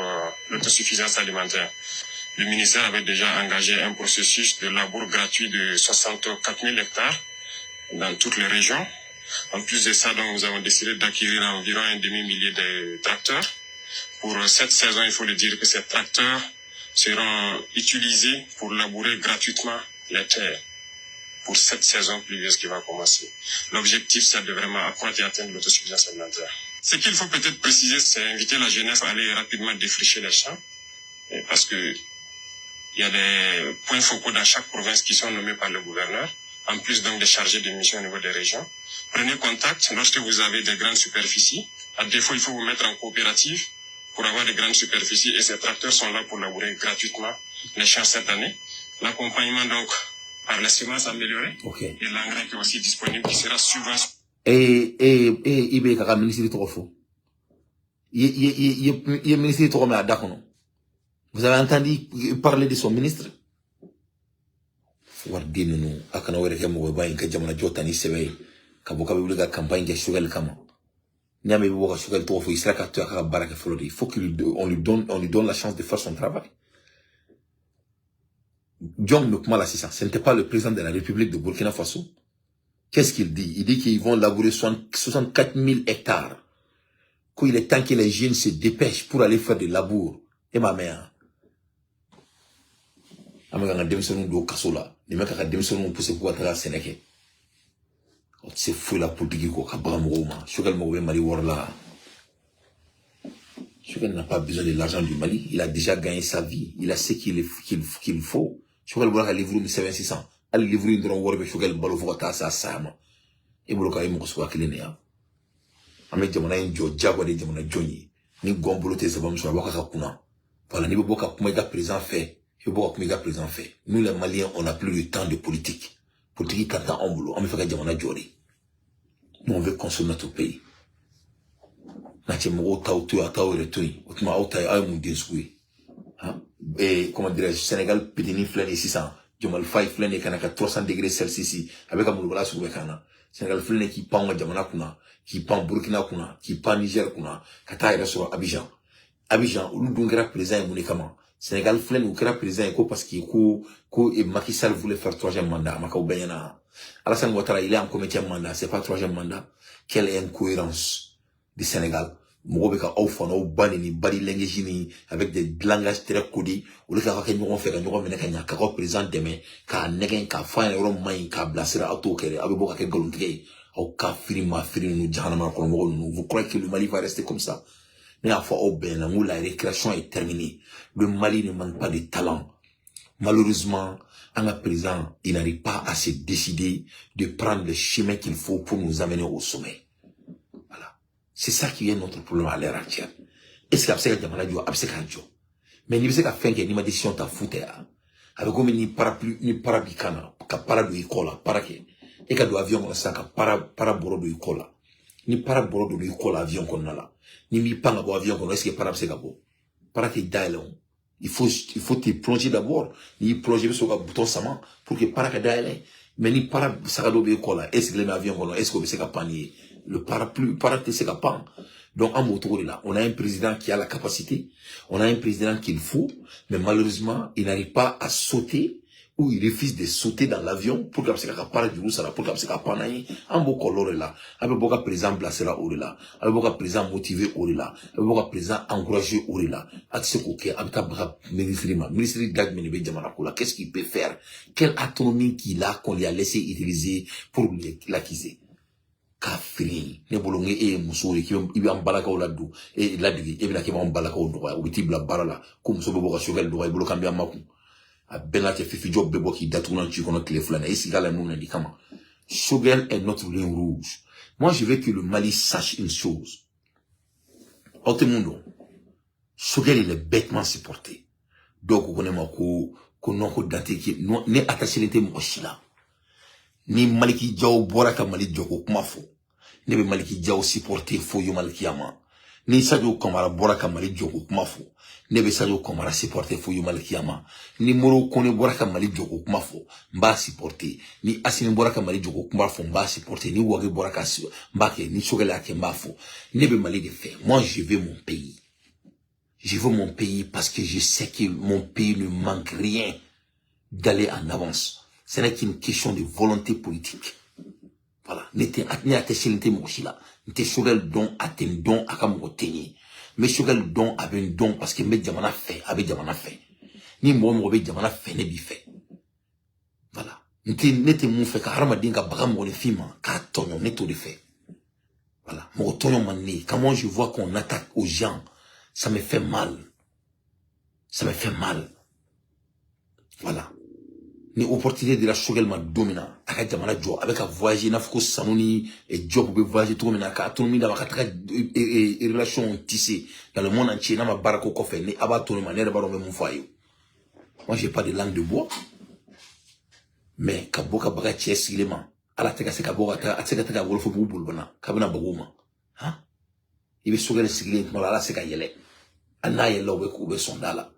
l'autosuffisance alimentaire. Le ministère avait déjà engagé un processus de labour gratuit de 64 000 hectares dans toutes les régions. En plus de ça, donc, nous avons décidé d'acquérir environ un demi-millier de tracteurs. Pour cette saison, il faut le dire que ces tracteurs seront utilisés pour labourer gratuitement les terres pour cette saison pluvieuse qui va commencer. L'objectif, c'est de vraiment accroître et atteindre l'autosuffisance alimentaire. Ce qu'il faut peut-être préciser, c'est inviter la jeunesse à aller rapidement défricher les champs, parce que il y a des points focaux dans chaque province qui sont nommés par le gouverneur, en plus donc des chargés de mission au niveau des régions. Prenez contact lorsque vous avez des grandes superficies. À défaut, il faut vous mettre en coopérative pour avoir des grandes superficies et ces tracteurs sont là pour labourer gratuitement les champs cette année. L'accompagnement donc par les semences améliorées et l'engrais qui est aussi disponible, qui sera subventionné. Il y a un ministre de Trofo. Il y a un ministre de Trofo. Vous avez entendu parler de son ministre? wardi nunu akana wéré ke mo ba inka jamana jota ni sebe ka boka bi ga campagne ke Choguel kama nyame bi boka Choguel to fo isra to aka baraka folodi il faut on lui donne la chance de faire son travail. John Nukmala c'est ça, ce n'était pas le président de la République de Burkina Faso. Qu'est-ce qu'il dit? Il dit qu'ils vont labourer 64 000 hectares. Qu'il est temps que les jeunes se dépêchent pour aller faire des labours. Et ma mère, c'est fou la politique. Choguel n'a pas besoin de l'argent du Mali. Il a déjà gagné sa vie. Il a ce qu'il faut. Choguel a livré 1600. Il a livré une drôle Choguel balo fokata sa sama. Et boloka yi moko soka kilene ya. Ame jamana injo jagwa de jamana jonyi. Ni gombolo te sabam so waka kuna. Voilà, ni boka kuma ga président fait. Et boka kuma ga président fait. Nous les Maliens, on n'a plus le temps de politique. Politique kata en boulot. On me fait jamana jori. Nous on veut construire notre pays. Et comment dirais-je, Sénégal pédini flène 600, Jomal Faye flène kanaka 300 degrés Celsius avec un moulbala sur le Kana. Sénégal flène qui pend Jamana kuna, qui pend Burkina kuna, qui pend Niger kuna, Kata sur Abidjan. Abidjan, où nous devons présent et monékama. Sénégal flène ou kera présent parce qu'il et Macky Sall voulait faire 3e mandat, Maka Oubeyana. Alassane Ouattara, il est en comité mandat, c'est pas 3e mandat. Quelle incohérence du Sénégal. Mouroubeka Oufan, Oubanini, Badi Lengejini, avec des langages très codés, ou le cas que nous avons fait, nous avons mené Kanya, Kako présent demain, Ka Negen, Ka Fan, Romain, Ka Blasera, Auto, Kere, Abiboka Goluntre, au Ka Firima, Firinu, Djanama, vous croyez que le Mali va rester comme ça? Mais à fois au Ben, la récréation est terminée. Le Mali ne manque pas de talent. Malheureusement, en présent, il n'arrive pas à se décider de prendre le chemin qu'il faut pour nous amener au sommet. Voilà. C'est ça qui est notre problème à l'heure actuelle. Est-ce qu'il y a un jour, mais il y a fait une décision ta foutre. Avec comme ni parapluie, ni parabicana, para do ikola, para que, et que do avion qu'on a para boro do ikola. Ni para boro do ikola avion qu'on a là. Ni mi panga bo avion qu'on a, est-ce que para psegabo. Para que d'ailleurs. Il faut te plonger d'abord. Ni plonger sur le bouton sama pour que para que d'ailleurs. Mais ni para sagado be ikola, est-ce que les avions qu'on a, est-ce que c'est capable le parapluie, para que c'est capable. Donc, en moto, là, on a un président qui a la capacité, on a un président qu'il faut, mais malheureusement, il n'arrive pas à sauter, ou il refuse de sauter dans l'avion, pour que ça parle du Roussala, pour que ça parle en beau color là, avec beaucoup de président Blasera ou là, avec beaucoup de président motivé ou là, avec beaucoup de président encouragé ou là, avec ce qu'on a, avec le ministre d'Administration Djamanakoula, qu'est-ce qu'il peut faire? Quelle autonomie qu'il a qu'on lui a laissé utiliser pour l'acquiser? Kafiri ne bolonge e musori ki ibi am balaka o laddu e ladigi e bina ke am balaka o doya o bitibla barala ko muso be boka Choguel doya bolo kambi amaku a benate fifi job be boki datuna ci kono clé fulana e sigala nous na di kama. Choguel est notre ligne rouge. Moi je veux que le Mali sache une chose. Tout le monde Choguel il est bêtement supporté. Donc on connaît ko non ko daté ki ne attaché l'été mo shila. Ni Maliki Diaw boraka Mali Djoko kumafo. Ne be Maliki Diaw supporter fo yo Malikiyama. Ni Sadio Kamara boraka Mali Djoko kumafo. Ne be Sadio Kamara supporter fo yo Malikiyama. Ni Moro Kone boraka Mali Djoko kumafo. Mba supporter. Ni Asini boraka Mali Djoko kumafo mba supporter. Ni Wage boraka mbake ni Choguel ake mbafo. Ne be Mali de fait. Moi je veux mon pays. Je veux mon pays parce que je sais que mon pays ne manque rien d'aller en avance. Ce n'est qu'une question de volonté politique. Voilà. N'était attaché l'ité mochila. N'était Choguel don atten don akamotenye. Mais Choguel don avait un don parce que me diamana fait, avait diamana fait. Ni moi be diamana fait ne bi fait. Voilà. N'était mon fait karama dinga bagam le film ka tonyo neto de fait. Voilà. Mon tonyo mané. Comment je vois qu'on attaque aux gens, ça me fait mal. Ça me fait mal. Voilà. Ni opportunité de la Choguel ma domina taka jamana jo avec un voyage na foko sanoni et job be voyager tout mina ka autonomie da ka taka relation tissée dans le monde entier na ma barako ko fait ni aba autonomie ne ba mon foyer. Moi j'ai pas de langue de bois. Mais ka boka baga tiesilema ala teka se ka boka ta ateka taka wolfo bubul bana ka bana baguma. Hein? Il veut Choguel sigler mala la se ka yele. Ana yele we ko be sondala.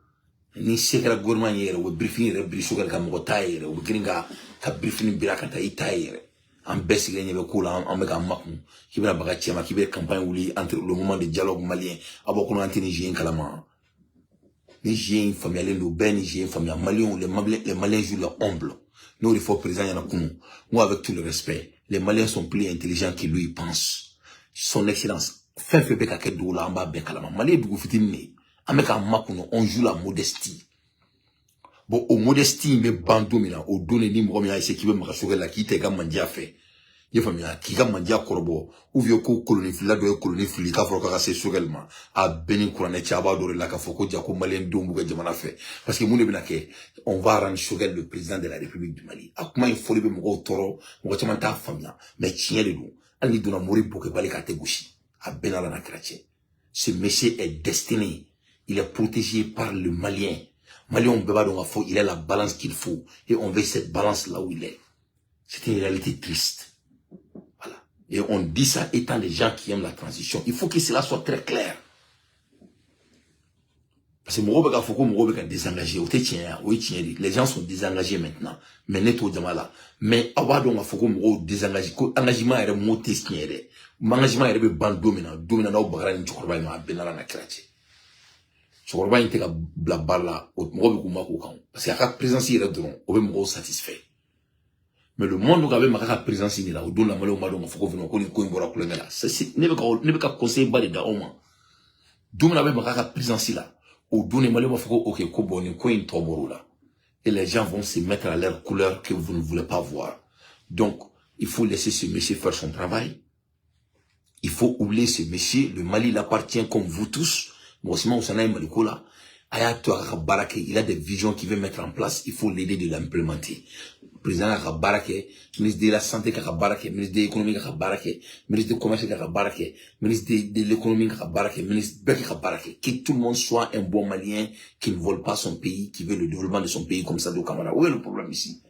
ni sekara gouvernement yere o briefing yere bri sugar ka mo tayere o gringa ka briefing bira ka tay tayere en baisse gagné be kula en mega makmu ki bra baga chema ki be campagne wuli entre le moment de dialogue malien aboko no antinigien kalama nigien familial no ben nigien familial malien les maliens jouent leur ombre nous il faut président yana kunu moi avec tout le respect les maliens sont plus intelligents que lui pense son excellence fait be ka ke doula en ba be kalama malien dugu fitini ameka makuno on joue la modestie bon au modestie mais bando mina au donner ni mo mi a essayer qui veut me rassurer la qui te ga mandia fait il faut bien qui ga mandia korbo ou vieux ko colonie fila do colonie fili ka foro ka se sogelma a beni kurane chaba do la ka foko jako malien dombu ga jamana fait parce que mon bina ke on va rendre Choguel le président de la République du Mali akuma il faut le mo toro mo chama ta famia mais chien de nous ali dona mori boke bali ka te gushi a benala na chrétien ce monsieur est destiné. Il est protégé par le Malien. Malien, on peut pas donc il a la balance qu'il faut. Et on veut cette balance là où il est. C'est une réalité triste. Voilà. Et on dit ça étant des gens qui aiment la transition. Il faut que cela soit très clair. Parce que Mourobe faut que désengagé. Les gens sont désengagés maintenant. Mais net au Djamala. Mais avoir donc faut que désengagé. Engagement est monté ce qui est. Engagement est ban dominant. Dominant au Bagran Tchokorba ma benala na krati. Tchokorba inte ka blabala au Mourobe Koumako kan. Parce que la présence est dedans. On veut satisfait. Mais le monde où avait ma présence là, au don la malo malo faut que venons qu'on imbora kulengala. C'est ne pas conseiller bas de daoma. Dominant avait ma présence là. Au donner malé faut ok koboni coin tomorula et les gens vont se mettre à leur couleur que vous ne voulez pas voir. Donc il faut laisser ce monsieur faire son travail. Il faut oublier ce monsieur. Le Mali l'appartient comme vous tous. Moi aussi moi Ousanaï Malikola Ayato Barake, il a des visions qu'il veut mettre en place. Il faut l'aider de l'implémenter. Président Barake, ministre de la santé Barake, ministre de l'économie Barake, ministre de commerce Barake, ministre de l'économie Barake, ministre de Barake. Que tout le monde soit un bon Malien qui ne vole pas son pays, qui veut le développement de son pays comme ça de Camara. Où est le problème ici?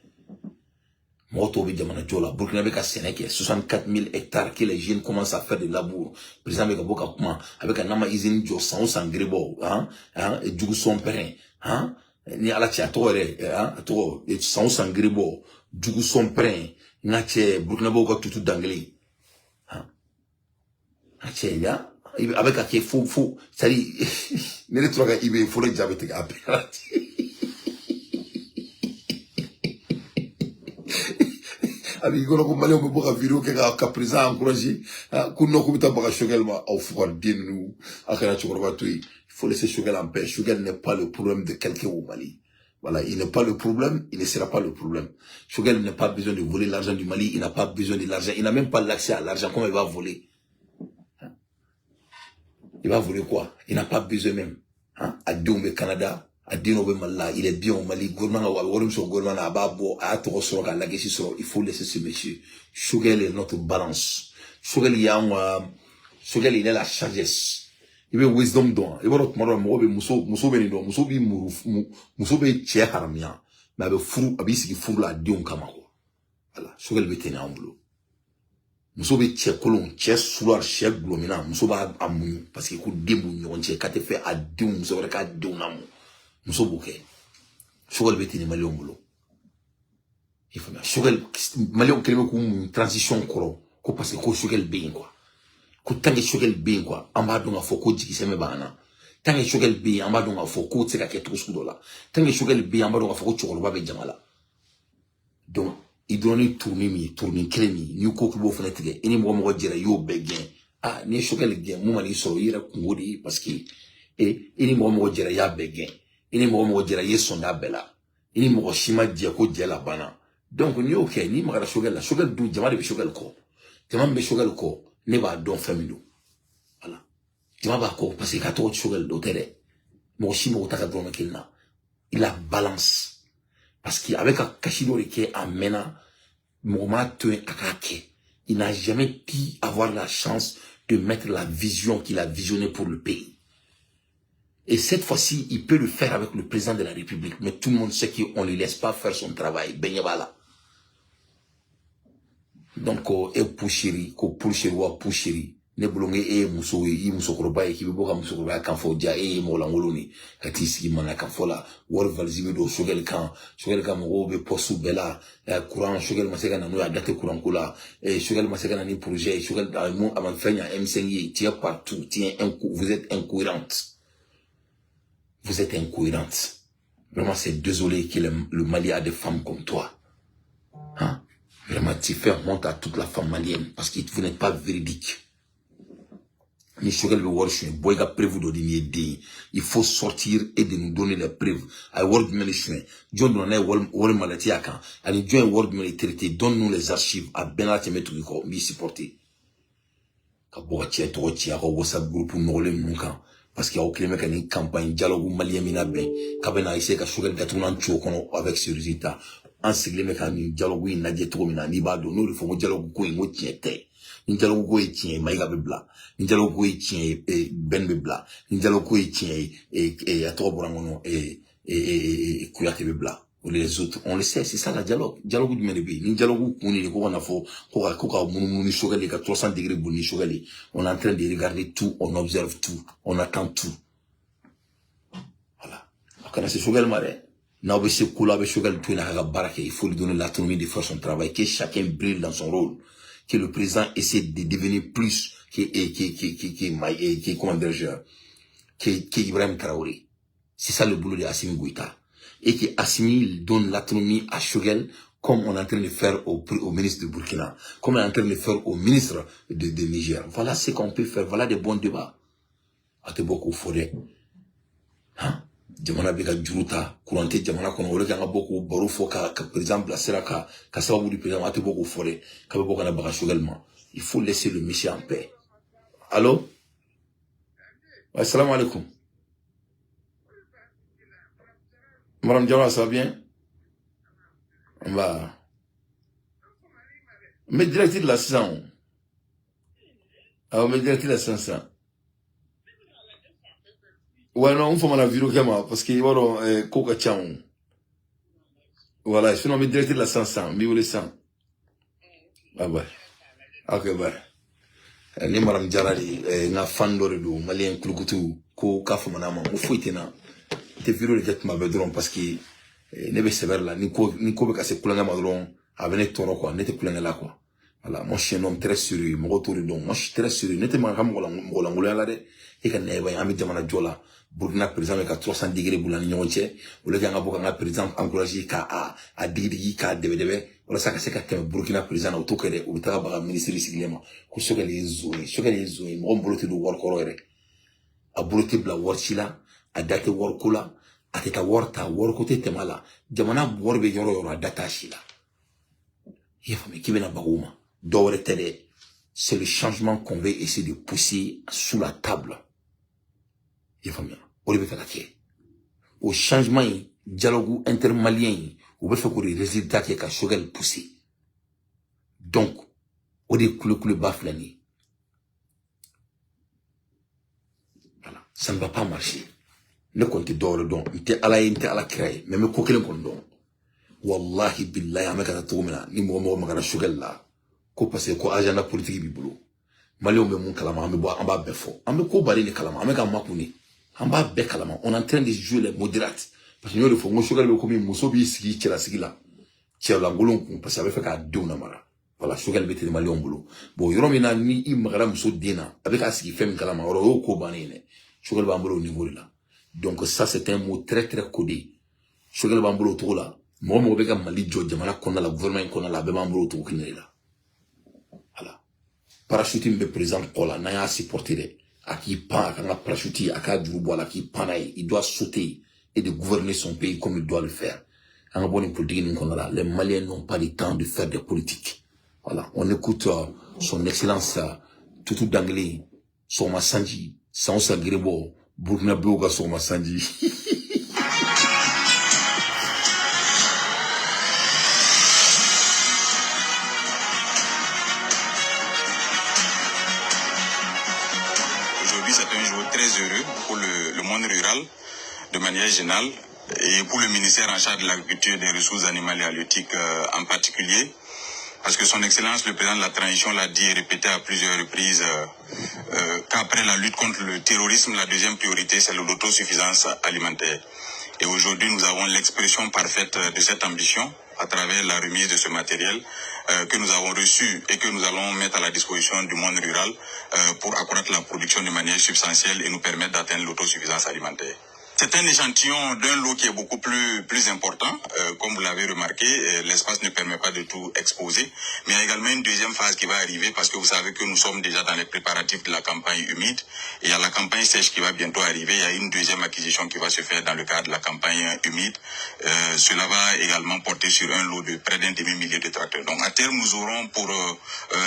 Motobi Diamana Djola, Burkina Faso Sénégal, 64 000 hectares que les jeunes commencent à faire de labour. Président Begaboka Kuma, avec un nama usine Djo, sans grebo, et du son père, ni ala tiatore, et sans grebo, du son père, nache, Burkina Faso tout d'anglais. Nache, ya, avec un qui fou, c'est-à-dire, ne le trouve il faut le diabète à abi golo ko malé mo boka vidéo ke ka président encourager ku no ko bita baka Choguel ma au fouar dinu akana chokoro il faut laisser Choguel en paix. Choguel n'est pas le problème de quelqu'un au Mali. Voilà, il n'est pas le problème, il ne sera pas le problème. Choguel n'a pas besoin de voler l'argent du Mali, il n'a pas besoin de l'argent, il n'a même pas l'accès à l'argent. Comment il va voler? Il va voler quoi? Il n'a pas besoin même. À Dombe Canada, il est bien au Mali. Il faut laisser ce monsieur. Choguel est notre balance. Choguel il est la sagesse. Il veut wisdom don. Il veut tomorrow muso be che haramia. Mais avec fou, abisi ki fou la dion kamako. Voilà. Choguel veut tenir en boulot. Muso be che kolon, che sular, che glomina. Muso ba amu. Parce qu'il coûte des bouillons. Che kate fait à dion. Muso va ka dion amu. Muso bouquet. Choguel beti ni Malion bolo. Il faut bien. Choguel, Malion keleme kou transition koro. Ko parce que ko Choguel bien quoi. Ko tangi Choguel bien quoi. Amba donga foko jiki seme bana. Tangi Choguel bien, amba donga foko tseka ke trusu dola. Tangi Choguel bien, amba donga foko chokolo babe jamala. Donc, il donne tourner kremi. Ni ko kubo fenêtre. Ini mo jira yo begen. Ah, ni Choguel gen, mo mali so yira kungodi parce que ini mo jira ya begen. Ini mo jira yeson da bela. Ini mo shima dia ko jela bana. Donc ni ok ni magara Choguel la Choguel du jama de Choguel ko. Jama be Choguel ko ne ba don famille. Voilà. Jama ba ko parce que ka to Choguel do tere. Mo shima o taka do makilna. Il a balance. Parce qu'avec un kashido qui amena moment akake. Il n'a jamais pu avoir la chance de mettre la vision qu'il a visionné pour le pays. Et cette fois-ci, il peut le faire avec le président de la République. Mais tout le monde sait qu'on ne lui laisse pas faire son travail. Benyabala. Donc, et pouchiri, ko pouchiri wa pouchiri. ne bulonge muso koroba ki bo ka muso koroba kan fo ja mo langolo ni kati sigi mana kan fo la wor valzibe do sogel kan mo be posu bela courant sogel maseka na no ya date courant kula sogel maseka na ni projet sogel da mo aman fanya M5 tient partout vous êtes incohérente. Vous êtes incohérente. Vraiment, c'est désolé que le Mali a des femmes comme toi. Hein? Vraiment, tu fais honte à toute la femme malienne parce que vous n'êtes pas véridique. Il faut sortir et de nous donner les preuves. Donne-nous les archives à Benat et Metouiko, m'y supporter. Parce qu'il y a aucun mec qui campagne dialogue malien minabe kabena essayer ka sugar gatunan chokono avec ce résultat en sigle mec ami dialogue na je to mina ni ba do no fo dialogue ko ngo tiete ni dialogue ko tien maiga bebla ni dialogue ko tien ben bebla ni dialogue ko tien ato borangono kuyate bebla les autres on le sait, c'est ça la dialogue du menebi ni dialogue ko ni ko na fo ko ni sugar les 300 degrés boni sugar on est en train de regarder tout, on observe tout, on attend tout. Voilà. Quand c'est sugar le marais, n'a pas c'est cool avec sugar tout n'a baraka, il faut lui donner l'autonomie de faire son travail, que chacun brille dans son rôle, que le président essaie de devenir plus que Ibrahim Traoré. C'est ça le boulot de Assimi Goïta. Et que Assimi donne l'autonomie à Shogel comme on est en train de faire au ministre de Burkina, comme on est en train de faire au ministre de Niger. Voilà ce qu'on peut faire, voilà des bons débats. A te beaucoup forêt. Hein? Jamana bika juruta, courante jamana kono wole kanga beaucoup baro fo ka par exemple la sera ka sababu du président a te beaucoup forêt, ka beaucoup na baka Shogel. Il faut laisser le monsieur en paix. Allô? Assalamu alaikum. Madame Diawara, ça va bien? Bah. Mais directeur de la 600. Alors, mais directeur de la 500. Ouais, non, on fait ma vidéo parce que, voilà, Coca Chang. Voilà, sinon, mais directeur de la 500, mais où les 100? Ah, ouais. Ok, bah. Ni Madame Diawara, na fan d'Oredo, malien, Kulukutu, ko kafu manama, ou fouitena. Te vidéo de jet ma bedron parce que, ne be sévère là, ni ko be kase kulanga madron, avec toro quoi, n'était kulanga là quoi. Voilà, moi je suis un homme très sérieux, mon retour donc, moi je suis très sérieux, n'était pas comme ngola là de, et que ne ba ami jamana jola, Burkina président avec 300 degrés boulani nyonche, ou le ganga boka président encouragé ka a digri ka debe, wala saka seka ke Burkina président auto kede, ou ta ba ministre siglema, ko soka les zoé, mo mbolote do war korore. A bolote bla warchila, a date war kula, a teta warta war kote temala, jamana war be yoro a data shila. Yefami kibena baguma. C'est le changement qu'on veut essayer de pousser sous la table. Au changement, dialogue intermalien, on veut faire que les résultats qui est Shogel poussé. Donc, on est coulé baflani. Voilà, ça ne va pas marcher. Ne comptez d'or donc, il était à la créer, mais me coquelin qu'on donne. Wallahi billahi, ameka toumena, ni mo magana Shogel là. Ko parce que agenda politique bi bolo mali on be mun kalama ambe bo amba befo ambe ko bari ni kalama ameka makuni amba be kalama on est en train de jouer les modérates parce que nous le font mo Shogel be ko mi muso bi sigi kila sigila la ngolon ko parce que avec ka dona mara voilà Shogel be te mali on bolo bo yoro mina ni I magara muso dina avec a sigi fem kalama oro ko bani ne Shogel ba mbolo au niveau là donc ça c'est un mot très très codé Shogel ba mbolo to là mo be ka mali jo jamana konna la gouvernement konna la be ba mbolo to kinela. Parachute me présente Kola, n'a pas supporté à qui pan, à la parachute, à qui du bois, à qui panaï, il doit sauter et de gouverner son pays comme il doit le faire. En bonne politique, les Maliens n'ont pas le temps de faire des politiques. Voilà, on écoute son excellence, Toutou d'anglais, son Massanji, sans sa grebo, Burkina Bloga, son Massanji. Très heureux pour le monde rural de manière générale et pour le ministère en charge de l'agriculture et des ressources animales et halieutiques en particulier parce que son Excellence, le président de la transition, l'a dit et répété à plusieurs reprises qu'après la lutte contre le terrorisme, la deuxième priorité, c'est l'autosuffisance alimentaire. Et aujourd'hui, nous avons l'expression parfaite de cette ambition à travers la remise de ce matériel que nous avons reçu et que nous allons mettre à la disposition du monde rural pour accroître la production de manière substantielle et nous permettre d'atteindre l'autosuffisance alimentaire. C'est un échantillon d'un lot qui est beaucoup plus important. Comme vous l'avez remarqué, l'espace ne permet pas de tout exposer. Mais il y a également une deuxième phase qui va arriver parce que vous savez que nous sommes déjà dans les préparatifs de la campagne humide. Et il y a la campagne sèche qui va bientôt arriver. Il y a une deuxième acquisition qui va se faire dans le cadre de la campagne humide. Cela va également porter sur un lot de près d'un demi-millier de tracteurs. Donc à terme, nous aurons pour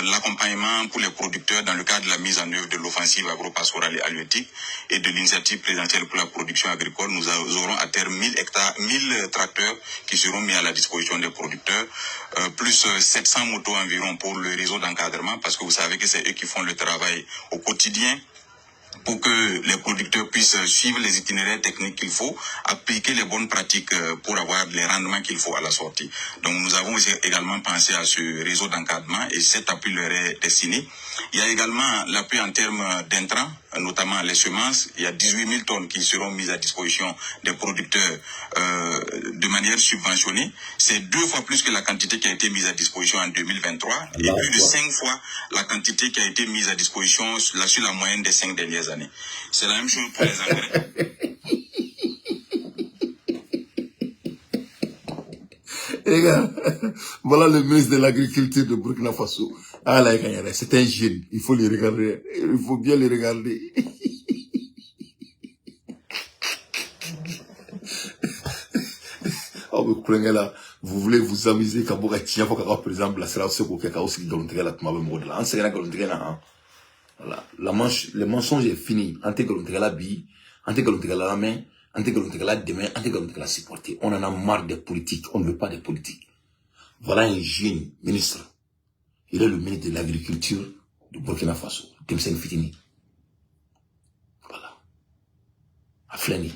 l'accompagnement pour les producteurs dans le cadre de la mise en œuvre de l'offensive agro-pastorale et halieutique et de l'initiative présidentielle pour la production agricole, nous aurons à terme 1000 tracteurs qui seront mis à la disposition des producteurs, plus 700 motos environ pour le réseau d'encadrement, parce que vous savez que c'est eux qui font le travail au quotidien pour que les producteurs puissent suivre les itinéraires techniques qu'il faut, appliquer les bonnes pratiques pour avoir les rendements qu'il faut à la sortie. Donc nous avons aussi également pensé à ce réseau d'encadrement et cet appui leur est destiné. Il y a également l'appui en termes d'intrants, notamment les semences. Il y a 18 000 tonnes qui seront mises à disposition des producteurs de manière subventionnée. C'est 2 fois plus que la quantité qui a été mise à disposition en 2023 et plus de 5 fois la quantité qui a été mise à disposition sur la moyenne des 5 dernières années. C'est la même chose pour les engrais. Les gars, voilà le ministre de l'Agriculture de Burkina Faso. Ah là, c'est un jeune. Il faut le regarder. Il faut bien le regarder. Oh, vous prenez là. Vous voulez vous amuser quand vous êtes par exemple, là, c'est là aussi que vous aussi galontier là, tu m'avez mot là. En ce galontier là, voilà. Le mensonge est fini. Ante galontier là, bi. Ante galontier là, la main. Ante galontier là, demain. Ante galontier là, supporter. On en a marre des politiques. On ne veut pas des politiques. Voilà un jeune ministre. Il est le ministre de l'Agriculture de Burkina Faso. Temsen Fitini. Voilà. Aflani.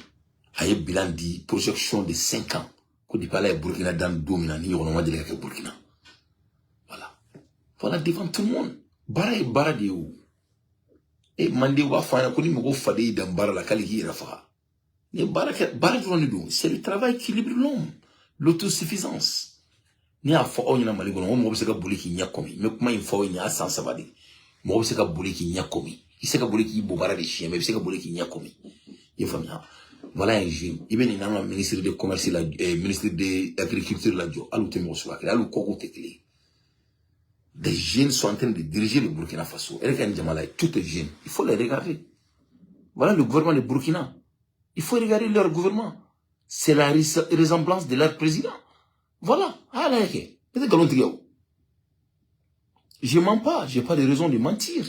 Aye bilan dit projection de 5 ans. Quand il parle à Burkina dans le domaine, il y a un Burkina. Voilà. Voilà devant tout le monde. Bara et bara de où. Et mande wa fana koni mo fade dans bara la kali rafa. Mais bara c'est le travail qui libère l'homme. L'autosuffisance. Ni a fo on na mali gono mo be se ka boli ki nyakomi me kuma info ni a san sabade mo be se ka boli ki nyakomi il se ka boli ki bo bara de chien mais be se ka boli ki nyakomi il faut bien voilà un jeune il vient dans le ministère de commerce la ministère de l'agriculture la jo alu te mo so akela alu koko tekli des jeunes sont en train de diriger le Burkina Faso et quand Jamala tout est jeune il faut les regarder voilà le gouvernement de Burkina il faut regarder leur gouvernement c'est la ressemblance de leur président. Voilà. Ah là, je mens pas, j'ai pas de raison de mentir.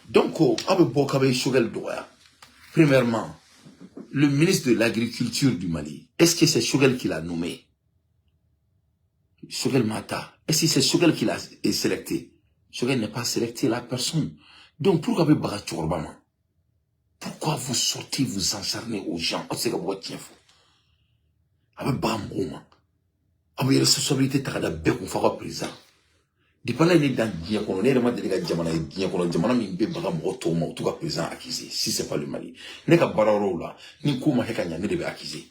Donc, premièrement, le ministre de l'Agriculture du Mali, est-ce que c'est Choguel qui l'a nommé? Choguel Mata. Est-ce que c'est Choguel qui l'a sélecté? Choguel n'est pas sélecté la personne. Donc, pourquoi vous sortez, vous encharnez aux gens? Avec Bambouma. Avec responsabilité de Bekou Fara président. Depuis là, il est dans le Diakono. Il est dans le Diamana. Il est dans le Diamana. Il est dans le Diamana. Président accusé. Si c'est pas le Mali. Il n'est pas bararo là. Ni Kouma Hekanya ne devait accuser.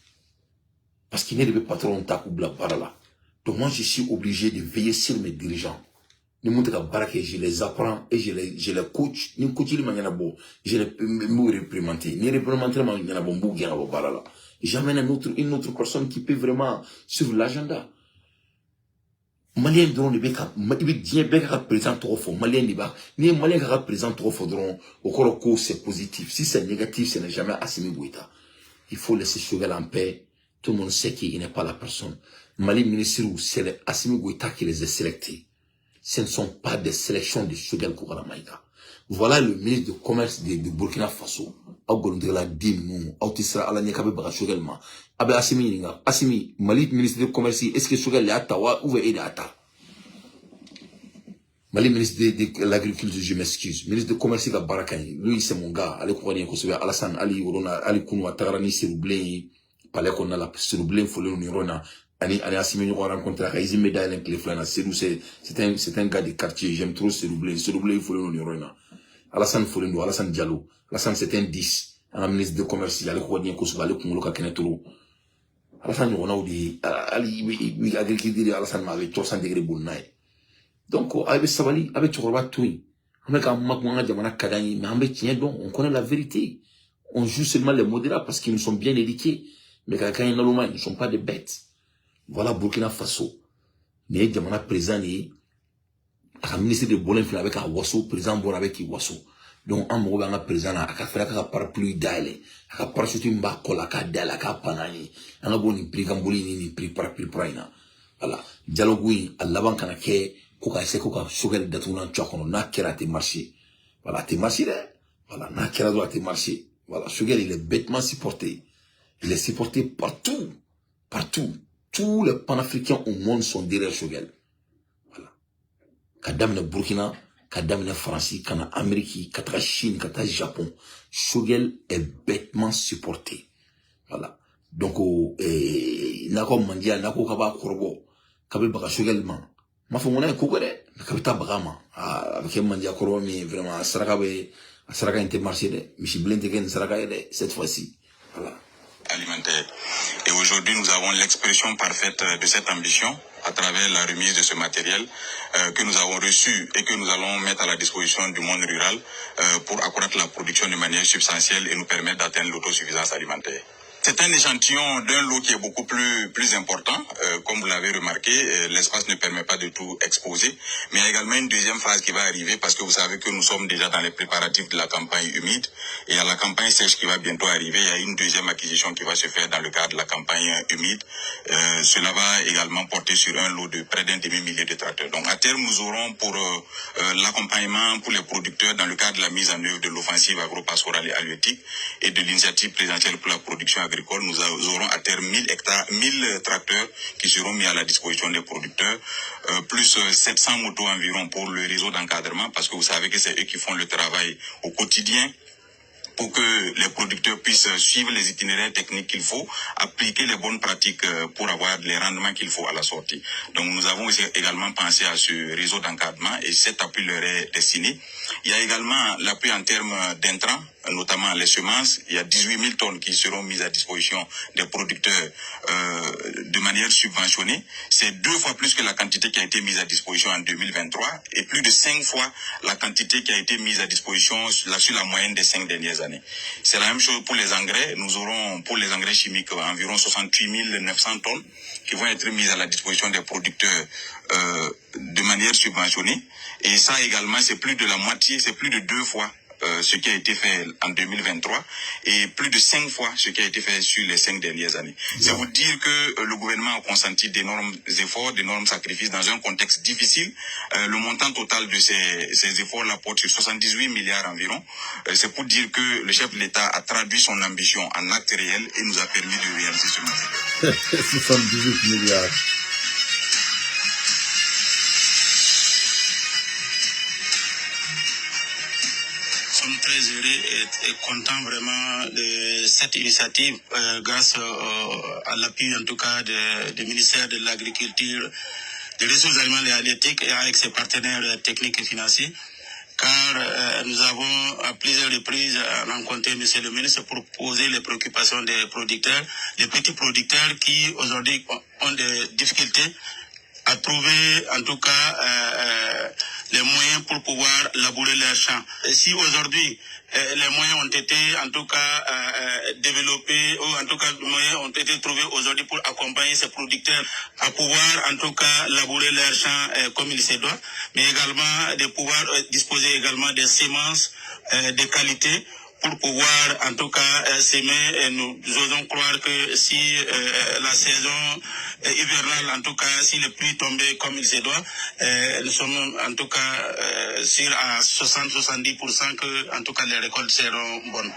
Parce qu'il n'est pas patron Takoubla Barala. Donc moi, je suis obligé de veiller sur mes dirigeants. Ni montre que Barake, je les apprends et je les coach. Ni coach, il m'a bon. Je les réprimanter. Ni réprimanter, il m'a bon. Barala. J'amène une autre personne qui peut vraiment suivre l'agenda. Malien dron de beka, il bien beka présent trop fort. Malien liba, ni malien qui présent trop fort dron. Au corps c'est positif. Si c'est négatif, ce n'est jamais Assimi Goïta. Il faut laisser Choguel en paix. Tout le monde sait qu'il n'est pas la personne. Mali ministre, c'est Assimi Goïta qui les a sélectés. Ce ne sont pas des sélections de Choguel Koukara Maïka. Voilà le ministre de commerce de Burkina Faso. Assimi, Mali ministre de commerce, est-ce que Choguel est à Tawa ou est à Ta? Mali ministre de l'agriculture, je m'excuse. Ministre de commerce, il a Barakani. Lui, c'est mon gars. Allez, Kouani, Alassane, Ali, Orona, Ali Kounoua, Tarani, Seroublé, Palais qu'on a la Seroublé, Folé, Nirona, Allez, Assimi, on rencontre à Kaizim Meda, c'est un gars de quartier, j'aime trop Seroublé, il faut le nom. Alassane Folendo, Alassane Diallo, Alassane c'est un 10, un ministre de commerce, il y a le Kouadien Kosovo, le Koumoulou Kakenetoro. Alassane, on a dit, Ali, agriculture, Alassane m'avait 300 degrés bonnaï. Donc, avec Savali, avec Tchoroba Toui, on a quand même Jamana Kadani, mais on connaît la vérité. On joue seulement les modérats parce qu'ils nous sont bien éduqués. Mais quand ils ne sont pas des bêtes. Voilà Burkina Faso. Mais Jamana présent, le ministre de Bolin avec un Wasso, président Bor avec un Wasso. Donc, un mot un président, à faire un parapluie d'aile, à parachuter un bac, à cadel, à panani, un bon prix Gamboli, ni prix parapluie praina. Voilà. Dialogue, à l'avant canake, Koka essaie Koka, Sogel d'Atoulan Tchakono, n'a qu'à te marcher. Voilà, te marcher, voilà, n'a qu'à te marcher. Voilà, Sogel, il est bêtement supporté. Il est supporté partout. Partout. Tous les panafricains au monde sont derrière Sogel. Voilà. Kadam Burkina, Kadam France, Kana Amérique, Kata Chine, Kata Japon. Sogel est bêtement supporté. Voilà. Donc, Nako Mandia, Nako Kaba Korbo, Kabe Baka Sogel man. Ma femme on couvert, Kabita Brahma, avec un Mandia Korbo, mais vraiment, Saraka était marché, Michi Blentegen Saraka, cette fois-ci. Voilà. Alimentaire. Et aujourd'hui, nous avons l'expression parfaite de cette ambition à travers la remise de ce matériel que nous avons reçu et que nous allons mettre à la disposition du monde rural pour accroître la production de manière substantielle et nous permettre d'atteindre l'autosuffisance alimentaire. C'est un échantillon d'un lot qui est beaucoup plus important. Comme vous l'avez remarqué, l'espace ne permet pas de tout exposer. Mais il y a également une deuxième phase qui va arriver parce que vous savez que nous sommes déjà dans les préparatifs de la campagne humide. Et à la campagne sèche qui va bientôt arriver, il y a une deuxième acquisition qui va se faire dans le cadre de la campagne humide. Cela va également porter sur un lot de près d'un demi-millier de tracteurs. Donc à terme, nous aurons pour l'accompagnement pour les producteurs dans le cadre de la mise en œuvre de l'offensive agro-pastorale et halieutique et de l'initiative présidentielle pour la production agricole, nous aurons à terme 1000 tracteurs qui seront mis à la disposition des producteurs, plus 700 motos environ pour le réseau d'encadrement, parce que vous savez que c'est eux qui font le travail au quotidien pour que les producteurs puissent suivre les itinéraires techniques qu'il faut, appliquer les bonnes pratiques pour avoir les rendements qu'il faut à la sortie. Donc nous avons aussi également pensé à ce réseau d'encadrement et cet appui leur est destiné. Il y a également l'appui en termes d'intrants, notamment les semences. Il y a 18 000 tonnes qui seront mises à disposition des producteurs de manière subventionnée. C'est 2 fois plus que la quantité qui a été mise à disposition en 2023 et plus de 5 fois la quantité qui a été mise à disposition sur la moyenne des 5 dernières années. C'est la même chose pour les engrais. Nous aurons pour les engrais chimiques environ 68 900 tonnes qui vont être mises à la disposition des producteurs de manière subventionnée. Et ça également, c'est plus de la moitié, c'est plus de 2 fois ce qui a été fait en 2023 et plus de 5 fois ce qui a été fait sur les 5 dernières années. C'est vous dire que le gouvernement a consenti d'énormes efforts, d'énormes sacrifices dans un contexte difficile. Le montant total de ces efforts-là porte sur 78 milliards environ. C'est pour dire que le chef de l'État a traduit son ambition en actes réels et nous a permis de réaliser ce matériel. 78 milliards. Nous sommes très heureux et contents vraiment de cette initiative grâce à l'appui en tout cas du ministère de l'Agriculture, des Ressources alimentaires et halieutiques et avec ses partenaires techniques et financiers. Car nous avons à plusieurs reprises rencontré M. le ministre pour poser les préoccupations des producteurs, les petits producteurs qui aujourd'hui ont des difficultés à trouver en tout cas les moyens pour pouvoir labourer leurs champs. Et si aujourd'hui les moyens ont été en tout cas développés, ou en tout cas les moyens ont été trouvés aujourd'hui pour accompagner ces producteurs à pouvoir en tout cas labourer leurs champs comme il se doit, mais également de pouvoir disposer également des semences de qualité pour pouvoir en tout cas s'aimer. Et nous osons croire que si la saison hivernale, en tout cas si les pluies tombaient comme il se doit, nous sommes en tout cas sûrs à 60-70% que en tout cas les récoltes seront bonnes.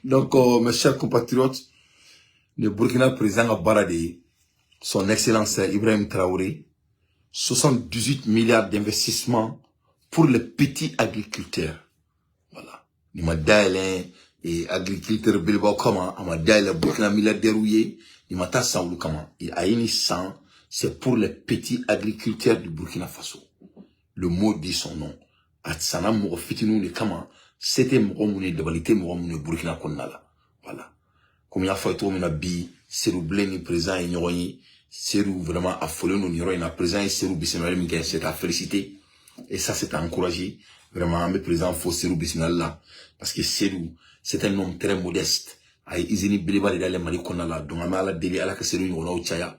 Donc, mes chers compatriotes, le Burkina président Barade, son excellence Ibrahim Traoré, 78 milliards d'investissements pour les petits agriculteurs. Voilà. Il m'a dit, et agriculteur Bilbao comment, il m'a dit, le Burkina milliardaire il m'a dit, ça comment. Il a une 100, c'est pour les petits agriculteurs du Burkina Faso. Le mot dit son nom. Atsana Mogo Fitinou le comment, c'était Mogomoune de Balité Mogomoune Burkina Konala. Voilà. Comme il y a fait tout, mina bi, Serou Bleni présent et Nyoroyi, Serou vraiment affolé nous Nyoroyi na présent et Serou Bissimala Miguel, c'est à féliciter. Et ça, c'est à encourager. Vraiment, mes présents, faut Serou Bissimala. Parce que Serou, c'est un homme très modeste. Aïe, Izini Biliba de la Mali Konala. Donc, à la délai, à la Serou Nyona Uchaya.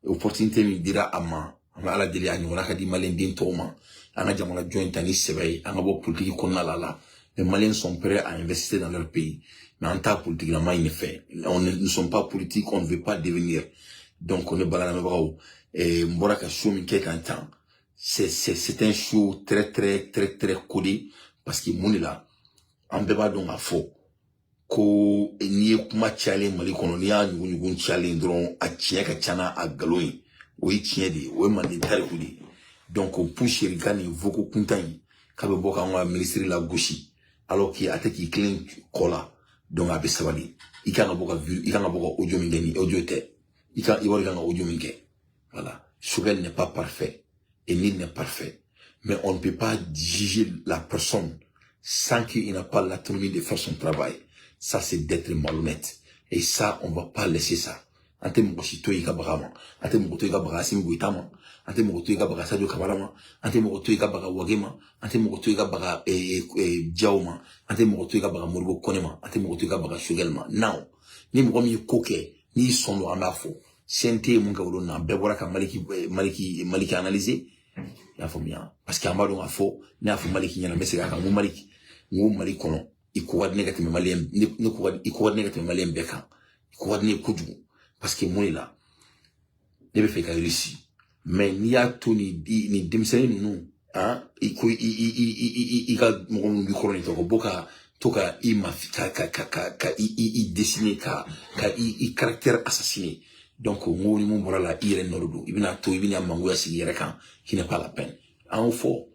Opportunité, me dira à ala deli a ɲɔgɔnna ka di malien den tɔw ma an ka jamana jɔn ta ni sɛbɛ ye an ka bɔ politique kɔnɔna la les maliens sont prêts à investir dans leur pays mais an t'a politique la ma ɲini fɛ on ne sommes pas politiques on ne veut pas devenir donc on est balamɛbagaw n bɔra ka show min kɛ kan tan c'est un show très codé parce que mun de la an bɛɛ b'a dɔn k'a fɔ ko n'i ye kuma cayalen Mali kɔnɔ n'i y'a ɲugun cayalen dɔrɔn a tiɲɛ ka ca n'a galon ye oui tiɲɛ de o ye manden tariku de donc pour Sherika ni Voko kuntan yi k'a bɛ bɔ k'an ka ministre la gosi alors que a tɛ k'i tilen kɔ la donc a bɛ sabali i kan ka bɔ ka audio min kɛ ni audio tɛ i wari kan ka audio min kɛ voilà Choguel n'est pas parfait et nul n'est parfait mais on ne peut pas juger la personne sans qu'il n'a pas l'autonomie de faire son travail ça c'est d'être malhonnête et ça on va pas laisser ça ante mogosi to yiga bagama ante mogoto yiga baga Assimi Goïta ma ante mogoto yiga baga Sadio Kamara ma ante mogoto yiga baga Wagema ante mogoto yiga baga Diaw ma ante mogoto yiga baga Modibo Kone ma ante mogoto yiga baga Choguel ma now ni mogo mi ko kɛ ni sondo an b'a fɔ CNT mun kɛ olu na bɛɛ bɔra ka Maliki analyser y'a faamuya parce que an b'a dɔn k'a fɔ ne y'a fɔ Maliki ɲɛna n bɛ segin a kan n ko Mali kɔnɔ i ko ka di ne ka tɛmɛ maliyɛn bɛɛ kan i ko ka di ne ye kojugu parce que mun de la ne bɛ fɛ ka réussir mais n'i y'a to nin denmisɛnnin ninnu i ka mɔgɔ minnu b'i kɔrɔ nin tɔgɔ bɔ ka to ka i i dessiner ka i caractère assassiner donc n ko ni mun bɔra la i yɛrɛ nɔ de don i bɛna to i bɛna mangoya sigi i yɛrɛ kan qui n'est pas la peine an y'o fɔ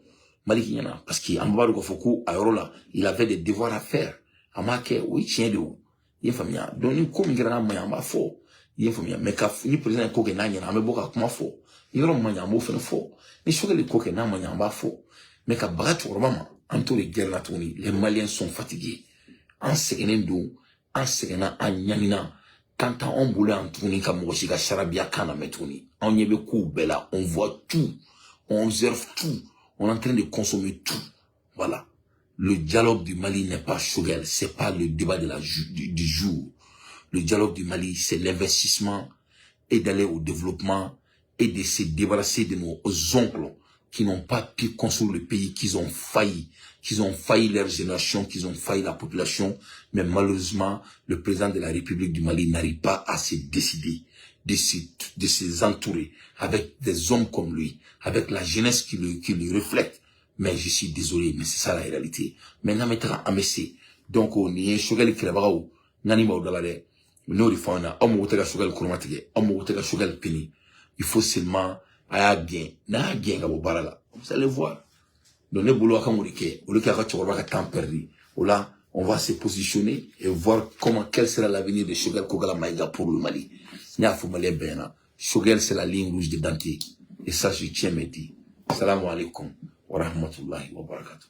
Maliki ɲɛna parce que an b'a dɔn k'a fɔ ko a yɔrɔ la il avait des devoirs à faire a m'a kɛ o ye tiɲɛ de o i ye faamuya donc ni ko min kɛra n'a ma ɲɛ an b'a fɔ i ye faamuya mais ni président ye ko kɛ n'a ɲɛna an bɛ bɔ ka kuma fɔ ni yɔrɔ min ma ɲɛ an b'o fana fɔ ni Choguel ye ko kɛ n'a ma ɲɛ an b'a fɔ mais ka baga cɛkɔrɔba ma an t'o de gɛrɛ la tuguni les Maliens sont fatigués an sɛgɛnnen don an sɛgɛnna an ɲanina kan t'an anw bolo yan tuguni ka mɔgɔ si ka sarabiya kan lamɛn tuguni anw ɲɛ bɛ kow bɛɛ la on voit tout on observe tout on est en train de consommer tout voilà le dialogue du Mali n'est pas Choguel c'est pas le débat du jour. Le dialogue du Mali, c'est l'investissement et d'aller au développement et de se débarrasser de nos oncles qui n'ont pas pu construire le pays, qu'ils ont failli leur génération, qu'ils ont failli la population. Mais malheureusement, le président de la République du Mali n'arrive pas à se décider, de se entourer avec des hommes comme lui, avec la jeunesse qui le reflète. Mais je suis désolé, mais c'est ça la réalité. Maintenant, mettra à Messi. Donc, on y est, Choguel qui l'a nani ma odala de n'o de fɔ na aw mago tɛ ka Choguel kɔrɔmatigɛ aw mago tɛ ka Choguel pini il faut seulement a y'a gɛn n'a y'a gɛn ka bɔ baara la vous allez voir donc ne bolo a kan k'o de kɛ olu k'a ka cɛkɔrɔba ka temps perdu o la on va se positionner et voir quel sera l'avenir de Choguel Kogala Maïga pour le Mali n y'a fɔ Malien bɛɛ ɲɛna Choguel c'est la ligne rouge de Dante et ça je tiens à me dire salam alaikum wa rahmatullahi wa barakatuh.